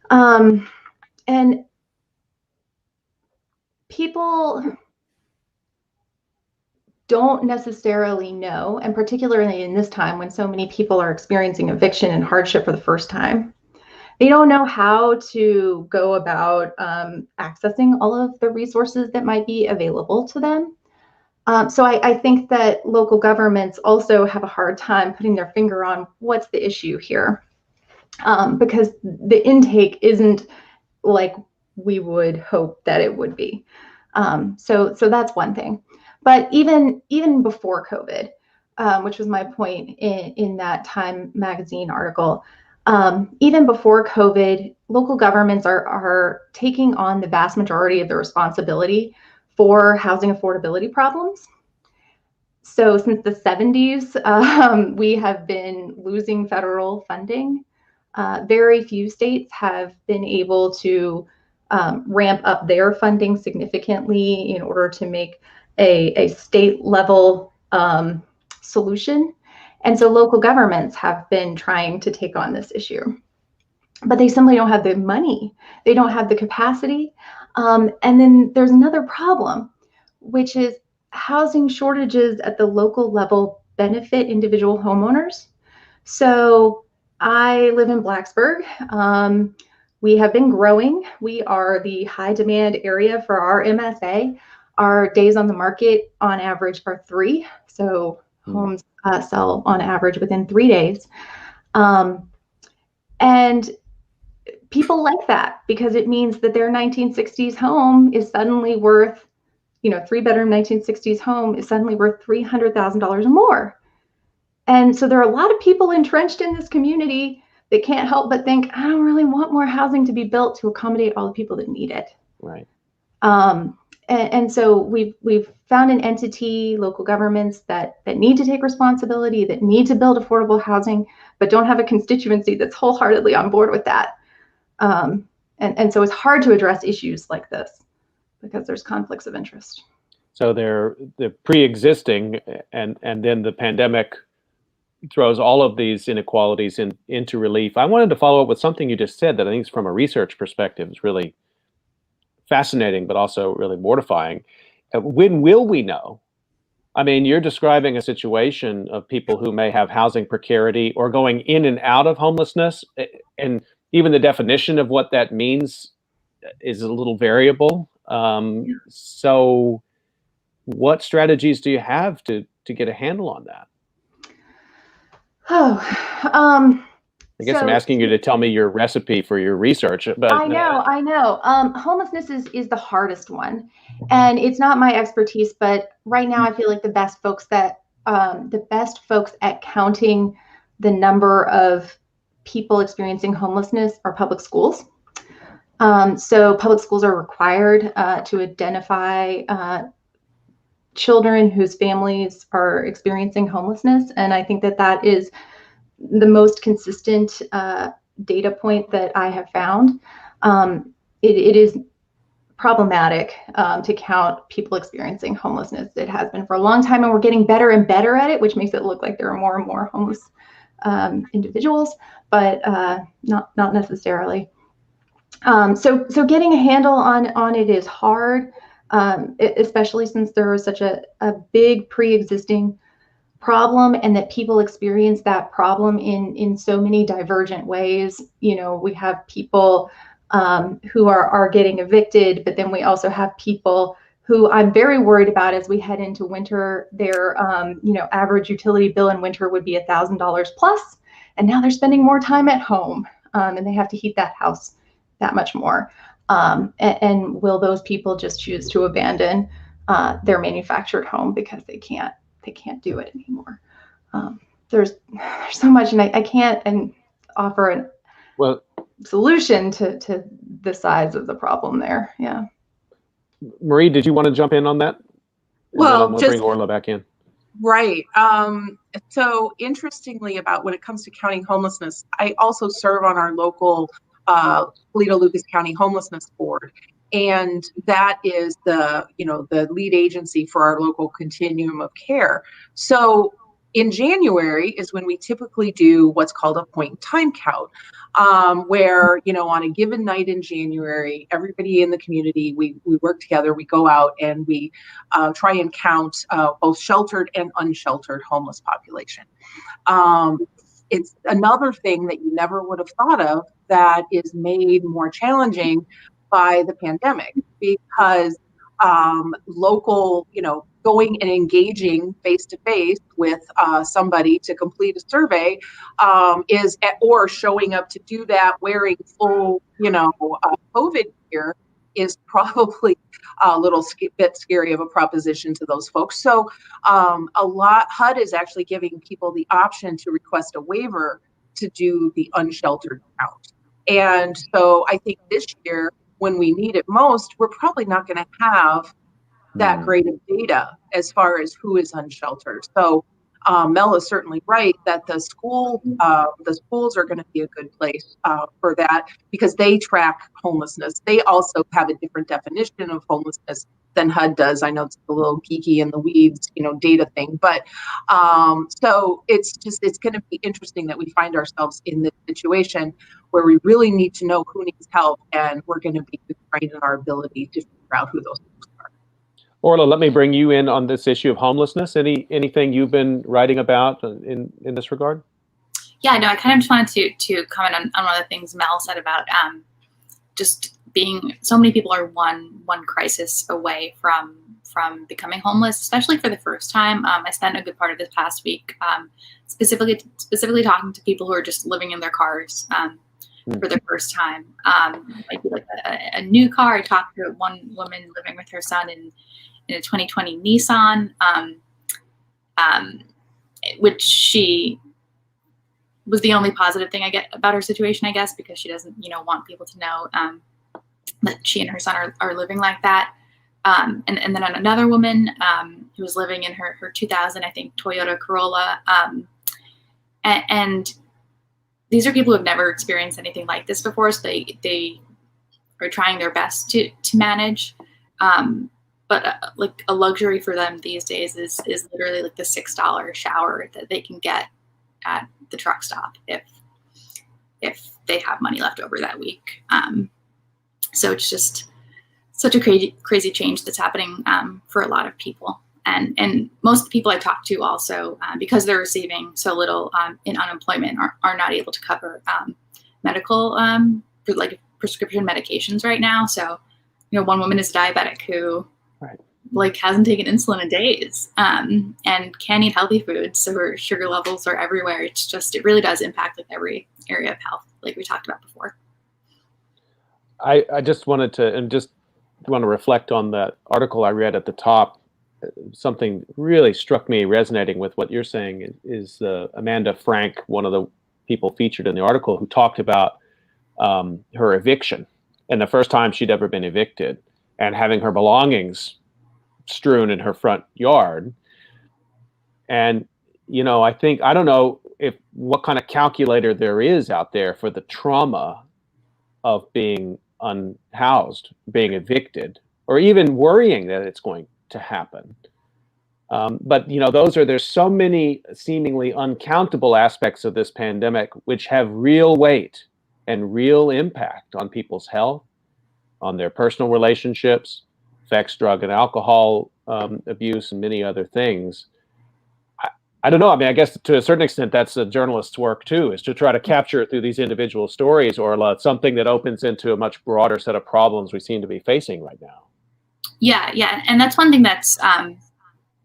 And people don't necessarily know, and particularly in this time when so many people are experiencing eviction and hardship for the first time, they don't know how to go about accessing all of the resources that might be available to them. So I think that local governments also have a hard time putting their finger on what's the issue here, because the intake isn't like we would hope that it would be. So that's one thing. But even before COVID, which was my point in that Time magazine article, even before COVID, local governments are taking on the vast majority of the responsibility for housing affordability problems. So since the 70s, we have been losing federal funding. Very few states have been able to ramp up their funding significantly in order to make a state level solution. And so local governments have been trying to take on this issue, but they simply don't have the money. They don't have the capacity. And then there's another problem, which is housing shortages at the local level benefit individual homeowners. So I live in Blacksburg. We have been growing. We are the high demand area for our MSA. Our days on the market on average are 3. So homes sell on average within 3 days. And people like that because it means that their 1960s home is suddenly worth, 3-bedroom 1960s home is suddenly worth $300,000 or more. And so there are a lot of people entrenched in this community that can't help but think, I don't really want more housing to be built to accommodate all the people that need it. Right. And so we've found an entity, local governments that need to take responsibility, that need to build affordable housing, but don't have a constituency that's wholeheartedly on board with that. And so it's hard to address issues like this because there's conflicts of interest. So they're pre-existing, and then the pandemic throws all of these inequalities into relief. I wanted to follow up with something you just said that I think is, from a research perspective, is really fascinating, but also really mortifying. When will we know? I mean, you're describing a situation of people who may have housing precarity or going in and out of homelessness, and even the definition of what that means is a little variable. So what strategies do you have to get a handle on that? I guess I'm asking you to tell me your recipe for your research. But I know. Homelessness is the hardest one, and it's not my expertise. But right now, I feel like the best folks at counting the number of people experiencing homelessness are public schools. So public schools are required to identify children whose families are experiencing homelessness, and I think that is the most consistent data point that I have found. It is problematic to count people experiencing homelessness. It has been for a long time, and we're getting better and better at it, which makes it look like there are more and more homeless individuals, but not necessarily. So getting a handle on it is hard, especially since there is such a big pre-existing problem, and that people experience that problem in so many divergent ways. We have people who are getting evicted, but then we also have people who I'm very worried about as we head into winter. Their average utility bill in winter would be $1,000 plus, and now they're spending more time at home, and they have to heat that house that much more. And will those people just choose to abandon their manufactured home because they can't do it anymore? There's so much, and I can't offer a solution to the size of the problem there. Yeah. Marie, did you want to jump in on that? Well, I'm going to bring Orla back in. Right. So interestingly, about when it comes to counting homelessness, I also serve on our local Toledo-Lucas County Homelessness Board. And that is the lead agency for our local continuum of care. So in January is when we typically do what's called a point in time count, where, on a given night in January, everybody in the community, we work together, we go out and we try and count both sheltered and unsheltered homeless population. It's another thing that you never would have thought of that is made more challenging by the pandemic, because local, going and engaging face to face with somebody to complete a survey or showing up to do that wearing full, COVID gear is probably a little bit scary of a proposition to those folks. So HUD is actually giving people the option to request a waiver to do the unsheltered count. And so I think this year, when we need it most, we're probably not going to have that great of data as far as who is unsheltered. So Mel is certainly right that the schools are going to be a good place for that, because they track homelessness. They also have a different definition of homelessness than HUD does. I know it's a little geeky in the weeds, data thing, but so it's going to be interesting that we find ourselves in this situation where we really need to know who needs help, and we're going to be constrained in our ability to figure out who those folks are. Orla, let me bring you in on this issue of homelessness. Anything you've been writing about in this regard? Yeah, no, I kind of just wanted to comment on one of the things Mel said about just being, so many people are one crisis away from becoming homeless, especially for the first time. I spent a good part of this past week specifically talking to people who are just living in their cars for the first time. Might be like a new car. I talked to one woman living with her son in a 2020 Nissan, which she was the only positive thing I get about her situation, I guess, because she doesn't, want people to know that she and her son are living like that. And then another woman who was living in her 2000, I think, Toyota Corolla. And these are people who have never experienced anything like this before, so they are trying their best to manage. But like a luxury for them these days is literally like the $6 shower that they can get at the truck stop if they have money left over that week. So it's just such a crazy change that's happening for a lot of people. And most of the people I talk to also, because they're receiving so little in unemployment, are not able to cover medical, like prescription medications right now. So, one woman is diabetic who like hasn't taken insulin in days and can't eat healthy foods. So her sugar levels are everywhere. It really does impact like every area of health, like we talked about before. I just wanted to reflect on that article I read at the top. Something really struck me resonating with what you're saying is Amanda Frank, one of the people featured in the article, who talked about her eviction and the first time she'd ever been evicted and having her belongings strewn in her front yard. And, I don't know what kind of calculator there is out there for the trauma of being unhoused, being evicted, or even worrying that it's going to happen. But there's so many seemingly uncountable aspects of this pandemic which have real weight and real impact on people's health, on their personal relationships, affects drug and alcohol abuse, and many other things. I don't know. I mean, I guess to a certain extent, that's a journalist's work too, is to try to capture it through these individual stories, or something that opens into a much broader set of problems we seem to be facing right now. Yeah. And that's one thing that's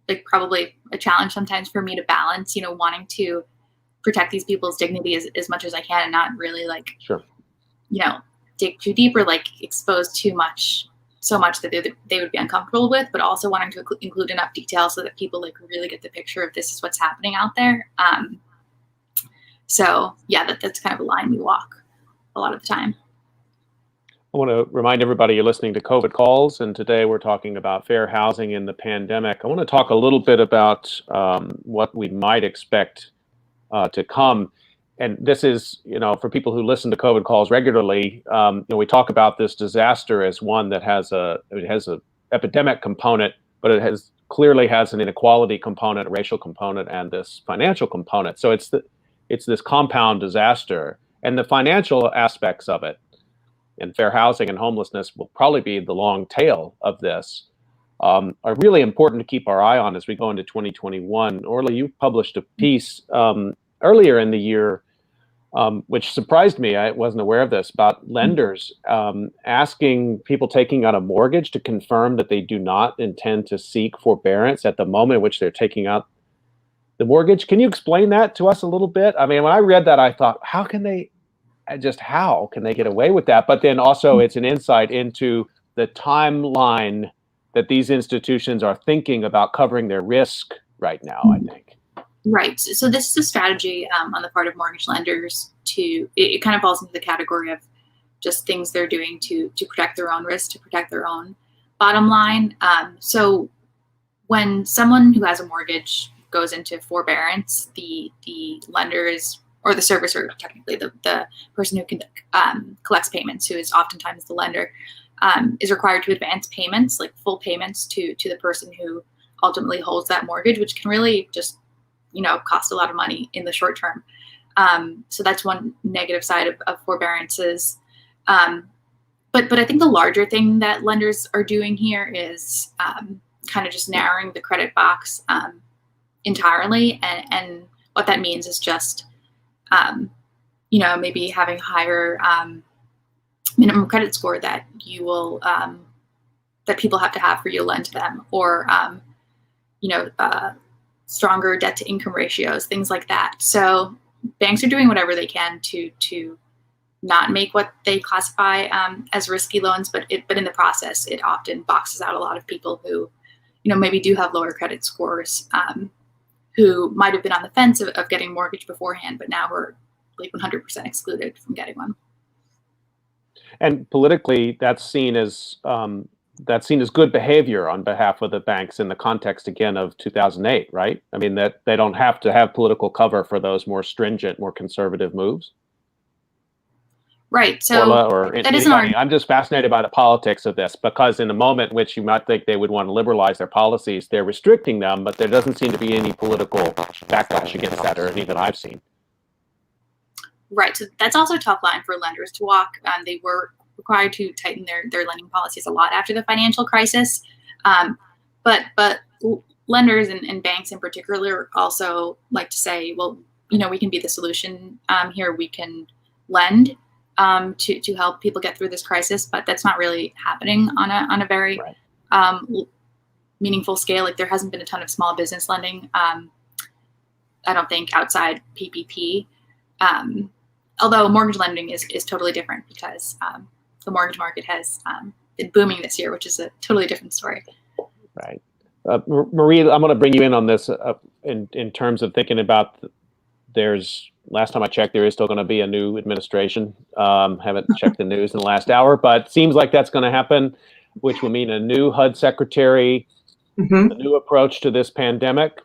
like probably a challenge sometimes for me to balance, wanting to protect these people's dignity as much as I can and not really dig too deep or like expose so much that they would be uncomfortable with, but also wanting to include enough detail so that people like really get the picture of this is what's happening out there. So yeah, that's kind of a line we walk a lot of the time. I want to remind everybody you're listening to COVID Calls, and today we're talking about fair housing in the pandemic. I want to talk a little bit about what we might expect to come. And this is, for people who listen to COVID Calls regularly, we talk about this disaster as one that has a epidemic component, but it clearly has an inequality component, a racial component, and this financial component. So it's this compound disaster, and the financial aspects of it, and fair housing and homelessness will probably be the long tail of this, are really important to keep our eye on as we go into 2021. Orly, you published a piece earlier in the year, which surprised me. I wasn't aware of this, about lenders asking people taking out a mortgage to confirm that they do not intend to seek forbearance at the moment in which they're taking out the mortgage. Can you explain that to us a little bit? I mean, when I read that, I thought, how can they get away with that? But then also it's an insight into the timeline that these institutions are thinking about covering their risk right now, I think. Right. So this is a strategy on the part of mortgage lenders it kind of falls into the category of just things they're doing to protect their own risk, to protect their own bottom line. So when someone who has a mortgage goes into forbearance, the lenders, or the servicer, technically the person who collects payments, who is oftentimes the lender, is required to advance payments, like full payments to the person who ultimately holds that mortgage, which can really just cost a lot of money in the short term. So that's one negative side of forbearances. But I think the larger thing that lenders are doing here is kind of just narrowing the credit box entirely. And what that means is just, maybe having higher minimum credit score that you will that people have to have for you to lend to them, or stronger debt to income ratios, things like that. So banks are doing whatever they can to not make what they classify as risky loans, but in the process, it often boxes out a lot of people who, maybe do have lower credit scores, who might have been on the fence of getting a mortgage beforehand, but now we're like 100% excluded from getting one. And politically, that's seen as good behavior on behalf of the banks in the context, again, of 2008, right? I mean, that they don't have to have political cover for those more stringent, more conservative moves. Right. So that isn't I'm just fascinated by the politics of this, because in a moment in which you might think they would want to liberalize their policies, they're restricting them, but there doesn't seem to be any political backlash against that, or any that I've seen. Right. So that's also a tough line for lenders to walk. They were required to tighten their lending policies a lot after the financial crisis. But lenders and banks in particular also like to say, well, we can be the solution here. We can lend to help people get through this crisis, but that's not really happening on a very meaningful scale. Like, there hasn't been a ton of small business lending, I don't think, outside PPP. Although mortgage lending is totally different, because the mortgage market has been booming this year, which is a totally different story. Right. Marie, I'm going to bring you in on this in terms of thinking about last time I checked, there is still going to be a new administration. Haven't checked the news in the last hour, but seems like that's going to happen, which will mean a new HUD secretary, a new approach to this pandemic,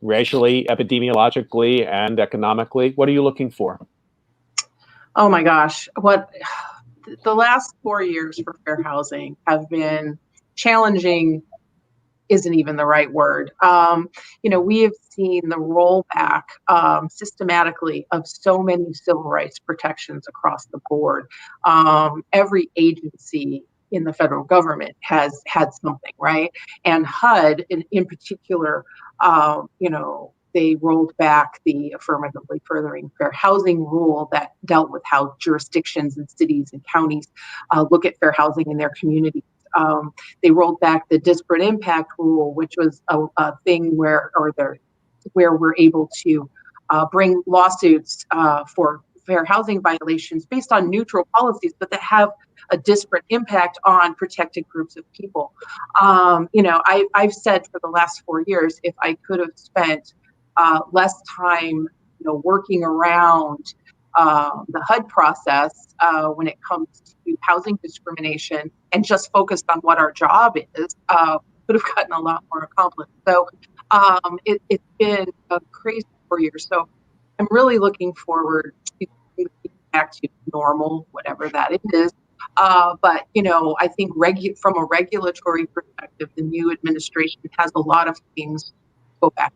racially, epidemiologically, and economically. What are you looking for? Oh my gosh. The last 4 years for fair housing have been challenging, isn't even the right word. We have seen the rollback systematically of so many civil rights protections across the board. Every agency in the federal government has had something, right? And HUD in particular, they rolled back the affirmatively furthering fair housing rule that dealt with how jurisdictions and cities and counties look at fair housing in their communities. They rolled back the disparate impact rule, which was a thing where we're able to bring lawsuits for fair housing violations based on neutral policies, but that have a disparate impact on protected groups of people. I've said for the last 4 years, if I could have spent less time, working around the HUD process when it comes to housing discrimination and just focused on what our job is, could have gotten a lot more accomplished. So it's been a crazy 4 years. So I'm really looking forward to getting back to normal, whatever that is. But I think from a regulatory perspective, the new administration has a lot of things to go back.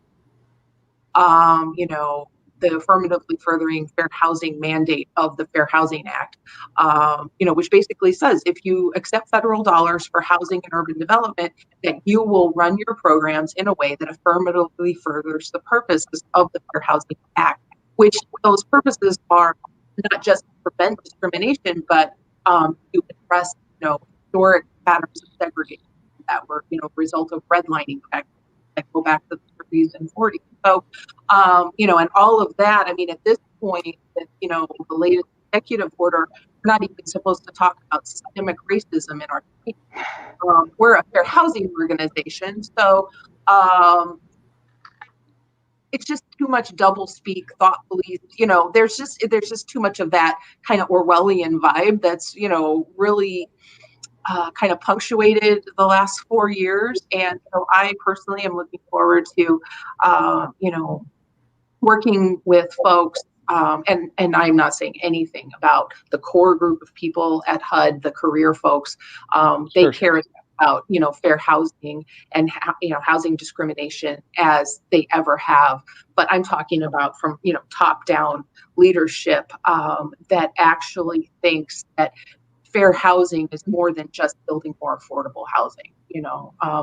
The affirmatively furthering fair housing mandate of the Fair Housing Act, which basically says if you accept federal dollars for housing and urban development, that you will run your programs in a way that affirmatively furthers the purposes of the Fair Housing Act, which those purposes are not just to prevent discrimination, but to address, historic patterns of segregation that were, a result of redlining practices that go back to the 30s and 40s. So, and all of that, I mean, at this point, the latest executive order, we're not even supposed to talk about systemic racism in our state. We're a fair housing organization. So it's just too much doublespeak, thought police. There's just too much of that kind of Orwellian vibe that's, really kind of punctuated the last 4 years. And so I personally am looking forward to, working with folks. And I'm not saying anything about the core group of people at HUD, the career folks. They care about, fair housing and, housing discrimination as they ever have. But I'm talking about from, top down leadership that actually thinks that fair housing is more than just building more affordable housing.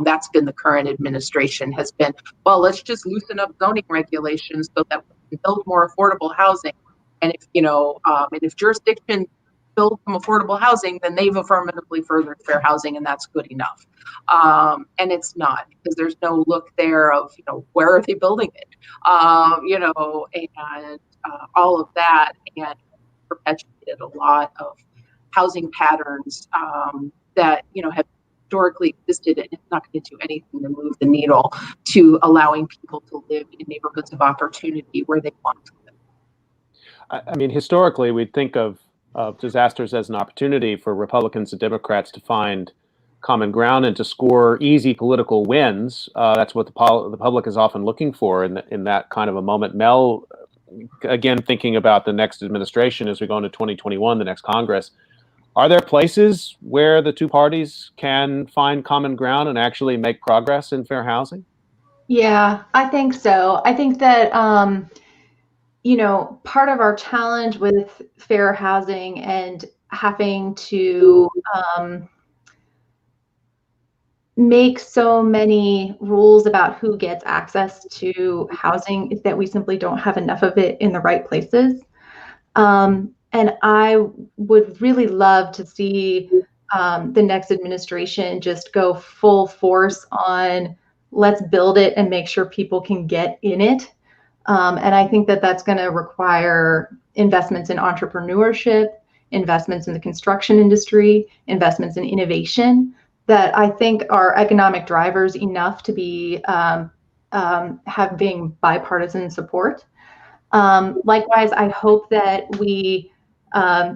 That's been the current administration has been, well, let's just loosen up zoning regulations so that we can build more affordable housing. And if, and if jurisdictions build some affordable housing, then they've affirmatively furthered fair housing, and that's good enough. And it's not, because there's no look there of, where are they building it, and all of that, and perpetuated a lot of housing patterns that, have historically existed, and it's not going to do anything to move the needle to allowing people to live in neighborhoods of opportunity where they want to live. I mean, historically, we'd think of disasters as an opportunity for Republicans and Democrats to find common ground and to score easy political wins. That's what the public is often looking for in that kind of a moment. Mel, again, thinking about the next administration as we go into 2021, the next Congress, are there places where the two parties can find common ground and actually make progress in fair housing? Yeah, I think so. I think that, part of our challenge with fair housing and having to make so many rules about who gets access to housing is that we simply don't have enough of it in the right places. And I would really love to see the next administration just go full force on let's build it and make sure people can get in it. And I think that that's going to require investments in entrepreneurship, investments in the construction industry, investments in innovation that I think are economic drivers enough to be having bipartisan support. Likewise, I hope that we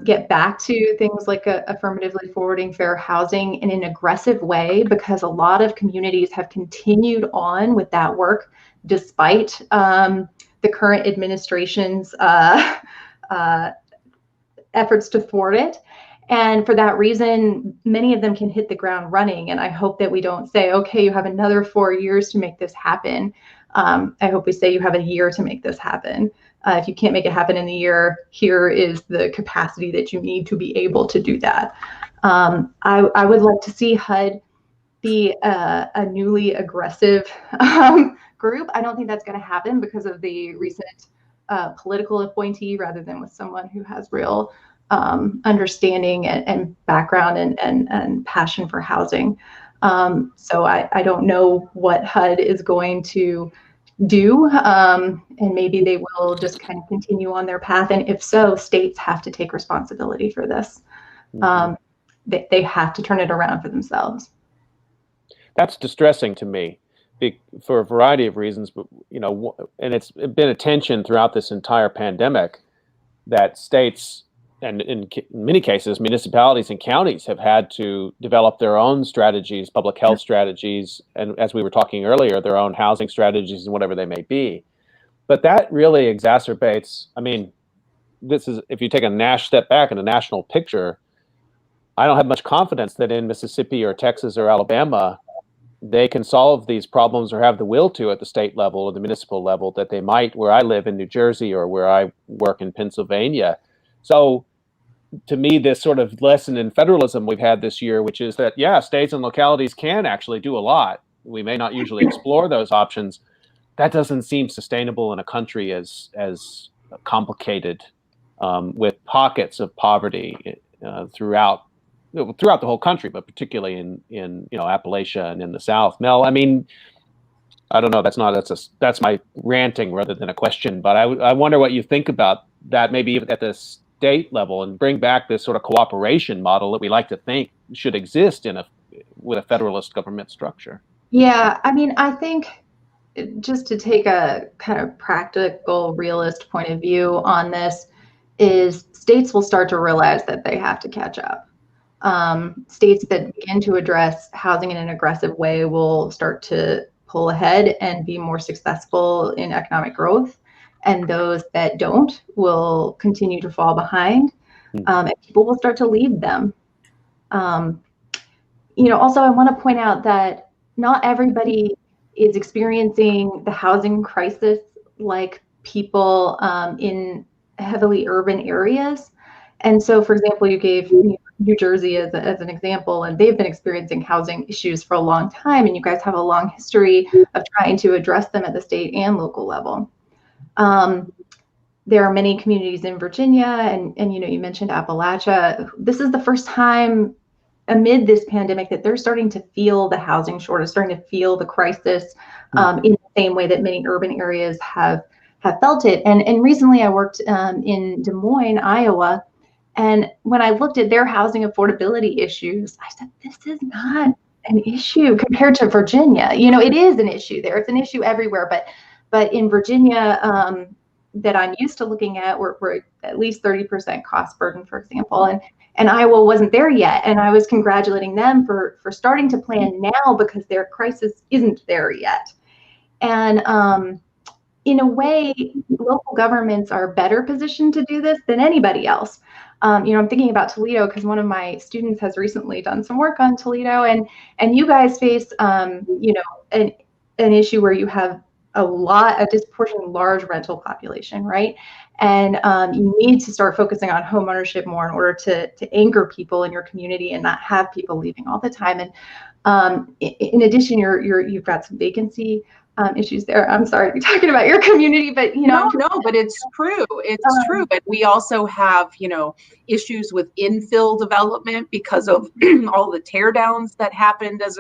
get back to things like affirmatively forwarding fair housing in an aggressive way, because a lot of communities have continued on with that work despite the current administration's efforts to thwart it. And for that reason, many of them can hit the ground running. And I hope that we don't say, okay, you have another 4 years to make this happen. I hope we say you have a year to make this happen. If you can't make it happen in a year, here is the capacity that you need to be able to do that. I would like to see HUD be a newly aggressive group. I don't think that's going to happen because of the recent political appointee, rather than with someone who has real understanding and background and passion for housing. So I don't know what HUD is going to do, and maybe they will just kind of continue on their path. And if so, states have to take responsibility for this. They have to turn it around for themselves. That's distressing to me for a variety of reasons, but and it's been a tension throughout this entire pandemic that states, and in many cases, municipalities and counties have had to develop their own strategies, public health strategies, and as we were talking earlier, their own housing strategies and whatever they may be. But that really exacerbates, I mean, this is, if you take a step back in a national picture, I don't have much confidence that in Mississippi or Texas or Alabama, they can solve these problems or have the will to at the state level or the municipal level that they might where I live in New Jersey or where I work in Pennsylvania. So to me, this sort of lesson in federalism we've had this year, which is that, yeah, states and localities can actually do a lot. We may not usually explore those options. That doesn't seem sustainable in a country as complicated, with pockets of poverty throughout the whole country, but particularly in Appalachia and in the South. Mel, I mean, I don't know. That's my ranting rather than a question. But I wonder what you think about that, maybe even at the state level, and bring back this sort of cooperation model that we like to think should exist with a federalist government structure. Yeah, I mean, I think just to take a kind of practical, realist point of view on this is states will start to realize that they have to catch up. States that begin to address housing in an aggressive way will start to pull ahead and be more successful in economic growth. And those that don't will continue to fall behind, and people will start to leave them. Also, I want to point out that not everybody is experiencing the housing crisis like people in heavily urban areas. And so, for example, you gave New Jersey as an example, and they've been experiencing housing issues for a long time, and you guys have a long history of trying to address them at the state and local level. there are many communities in Virginia, and you mentioned Appalachia. This is the first time amid this pandemic that they're starting to feel the housing shortage, starting to feel the crisis in the same way that many urban areas have felt it. And recently I worked in Des Moines, Iowa, and when I looked at their housing affordability issues, I said, this is not an issue compared to Virginia. It is an issue there. It's an issue everywhere, but in Virginia, that I'm used to looking at, we're at least 30% cost burden, for example, and Iowa wasn't there yet. And I was congratulating them for starting to plan now because their crisis isn't there yet. And in a way, local governments are better positioned to do this than anybody else. I'm thinking about Toledo because one of my students has recently done some work on Toledo, and you guys face, an issue where you have a disproportionately large rental population, right? And you need to start focusing on home ownership more in order to anchor people in your community and not have people leaving all the time. And in addition, you've got some vacancy issues there. I'm sorry to be talking about your community, but No, but it's true. It's true. But we also have, issues with infill development because of all the tear downs that happened as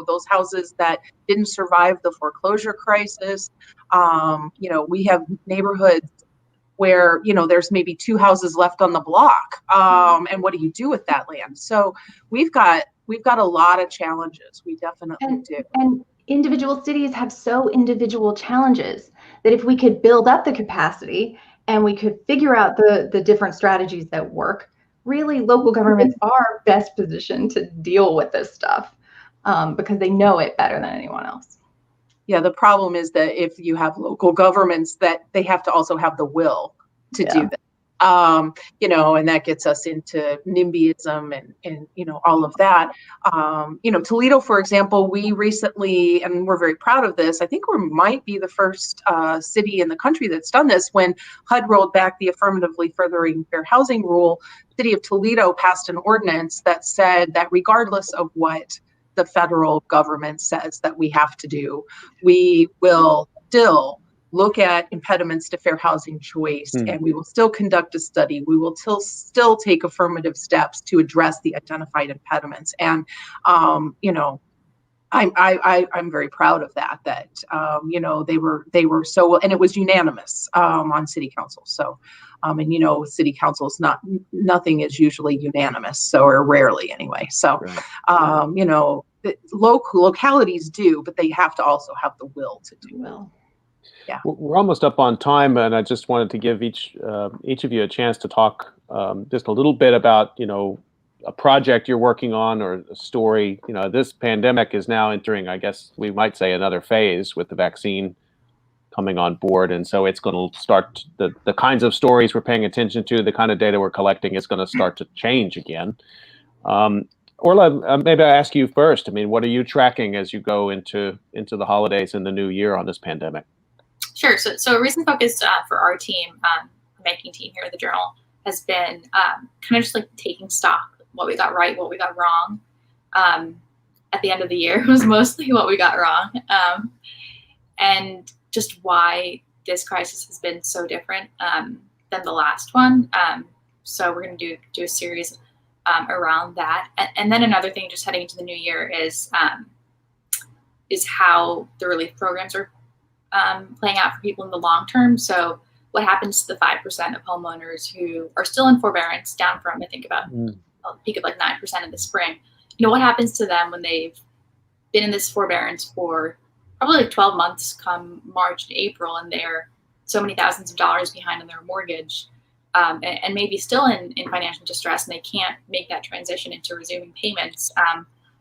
those houses that didn't survive the foreclosure crisis. We have neighborhoods where, there's maybe 2 houses left on the block. And what do you do with that land? So we've got a lot of challenges. We definitely do. And individual cities have so individual challenges that if we could build up the capacity and we could figure out the different strategies that work, really local governments are best positioned to deal with this stuff because they know it better than anyone else. Yeah, the problem is that if you have local governments, that they have to also have the will to do that. And that gets us into NIMBYism and all of that. Toledo, for example, we recently, and we're very proud of this, I think we might be the first city in the country that's done this. When HUD rolled back the affirmatively furthering fair housing rule, the city of Toledo passed an ordinance that said that regardless of what the federal government says that we have to do, we will still look at impediments to fair housing choice, and we will still conduct a study. We will still take affirmative steps to address the identified impediments. And, I'm very proud of that, they were so, and it was unanimous on city council. So, city council is nothing is usually unanimous, or rarely anyway. So, right. Localities do, but they have to also have the will to do well. Yeah. We're almost up on time, and I just wanted to give each of you a chance to talk just a little bit about, a project you're working on or a story. This pandemic is now entering, I guess we might say, another phase with the vaccine coming on board. And so it's going to start the kinds of stories we're paying attention to, the kind of data we're collecting is going to start to change again. Orla, maybe I ask you first. What are you tracking as you go into the holidays and the new year on this pandemic? Sure. So a recent focus for our team, the banking team here at the Journal, has been kind of just like taking stock, what we got right, what we got wrong. At the end of the year, it was mostly what we got wrong, and just why this crisis has been so different than the last one. So we're going to do a series around that, and then another thing, just heading into the new year, is how the relief programs are playing out for people in the long term. So what happens to the 5% of homeowners who are still in forbearance, down from, I think, about a peak of like 9% in the spring? What happens to them when they've been in this forbearance for probably like 12 months come March and April, and they're so many thousands of dollars behind on their mortgage, and maybe still in financial distress, and they can't make that transition into resuming payments?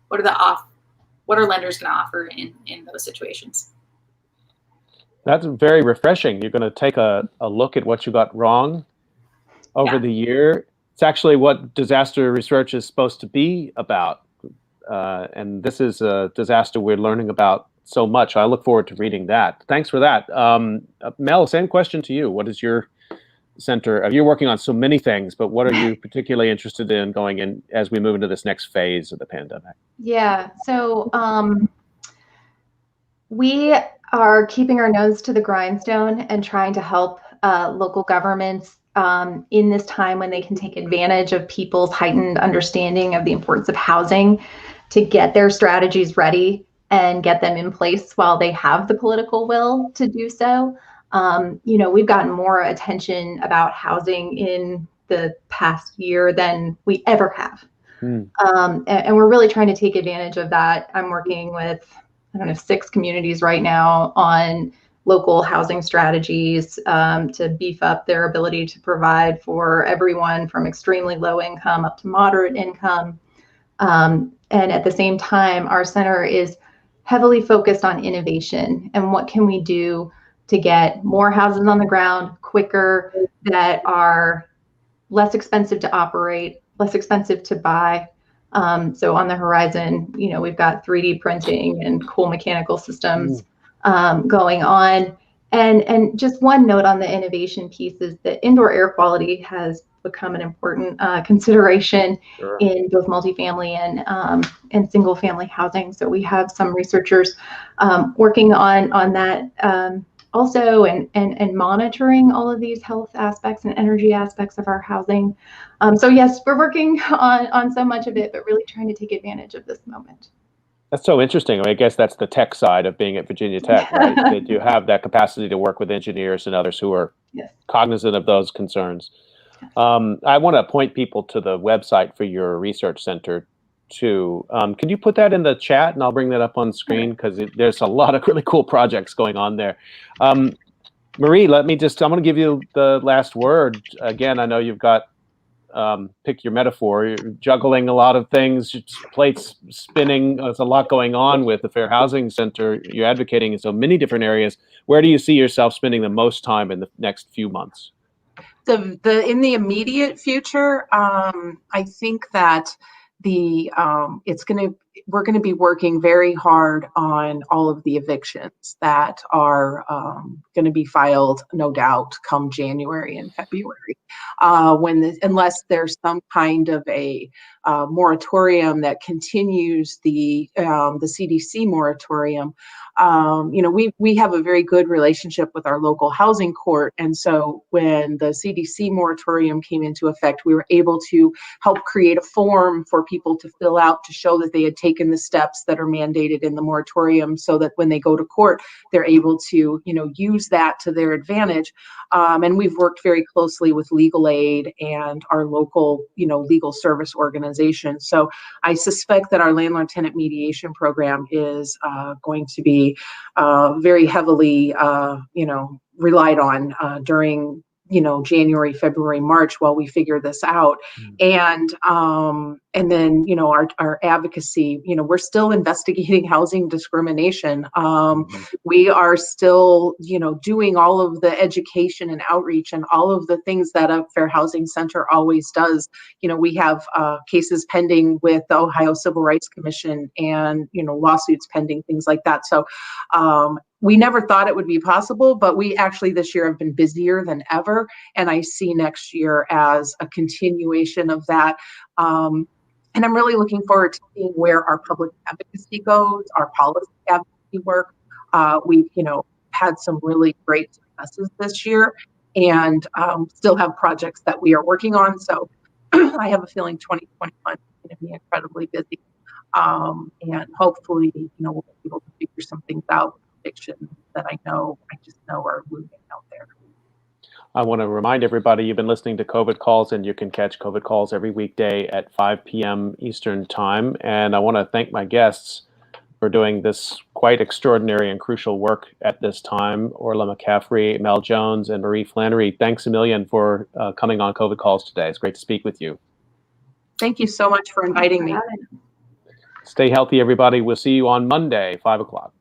What are lenders going to offer in those situations? That's very refreshing. You're going to take a look at what you got wrong over the year. It's actually what disaster research is supposed to be about. And this is a disaster we're learning about so much. I look forward to reading that. Thanks for that. Mel, same question to you. What is your center? You're working on so many things, but what are you particularly interested in going in as we move into this next phase of the pandemic? Yeah, so we are keeping our nose to the grindstone and trying to help local governments in this time when they can take advantage of people's heightened understanding of the importance of housing to get their strategies ready and get them in place while they have the political will to do so. We've gotten more attention about housing in the past year than we ever have. And we're really trying to take advantage of that. I'm working with, 6 communities right now on local housing strategies to beef up their ability to provide for everyone from extremely low income up to moderate income. And at the same time, our center is heavily focused on innovation and what can we do to get more houses on the ground quicker, that are less expensive to operate, less expensive to buy. So on the horizon, we've got 3D printing and cool mechanical systems going on. And just one note on the innovation piece is that indoor air quality has become an important consideration in both multifamily and single family housing. So we have some researchers working on that also, and monitoring all of these health aspects and energy aspects of our housing. So yes, we're working on so much of it, but really trying to take advantage of this moment. That's so interesting. I guess that's the tech side of being at Virginia Tech, right? That you have that capacity to work with engineers and others who are cognizant of those concerns. I want to point people to the website for your research center too. Can you put that in the chat, and I'll bring that up on screen, because there's a lot of really cool projects going on there. Marie, I'm going to give you the last word. Again, I know you've got, pick your metaphor, you're juggling a lot of things, plates spinning. There's a lot going on with the Fair Housing Center. You're advocating in so many different areas. Where do you see yourself spending the most time in the next few months? In the immediate future, I think that we're going to be working very hard on all of the evictions that are going to be filed, no doubt, come January and February. Unless there's some kind of a moratorium that continues the CDC moratorium. We have a very good relationship with our local housing court. And so when the CDC moratorium came into effect, we were able to help create a form for people to fill out to show that they had taken the steps that are mandated in the moratorium, so that when they go to court, they're able to, use that to their advantage. And we've worked very closely with legal aid and our local, legal service organization. So I suspect that our landlord-tenant mediation program is going to be very heavily, relied on during, January, February, March, while we figure this out. And then, our advocacy, we're still investigating housing discrimination. We are still, doing all of the education and outreach and all of the things that a Fair Housing Center always does. We have cases pending with the Ohio Civil Rights Commission and, lawsuits pending, things like that. So we never thought it would be possible, but we actually this year have been busier than ever. And I see next year as a continuation of that. And I'm really looking forward to seeing where our public advocacy goes, our policy advocacy work. We've, had some really great successes this year, and still have projects that we are working on. So I have a feeling 2021 is going to be incredibly busy. And hopefully, we'll be able to figure some things out with evictions that I just know are moving out there. I want to remind everybody you've been listening to COVID Calls, and you can catch COVID Calls every weekday at 5 p.m. Eastern Time. And I want to thank my guests for doing this quite extraordinary and crucial work at this time. Orla McCaffrey, Mel Jones, and Marie Flannery, thanks a million for coming on COVID Calls today. It's great to speak with you. Thank you so much for inviting me. Stay healthy, everybody. We'll see you on Monday, 5 o'clock.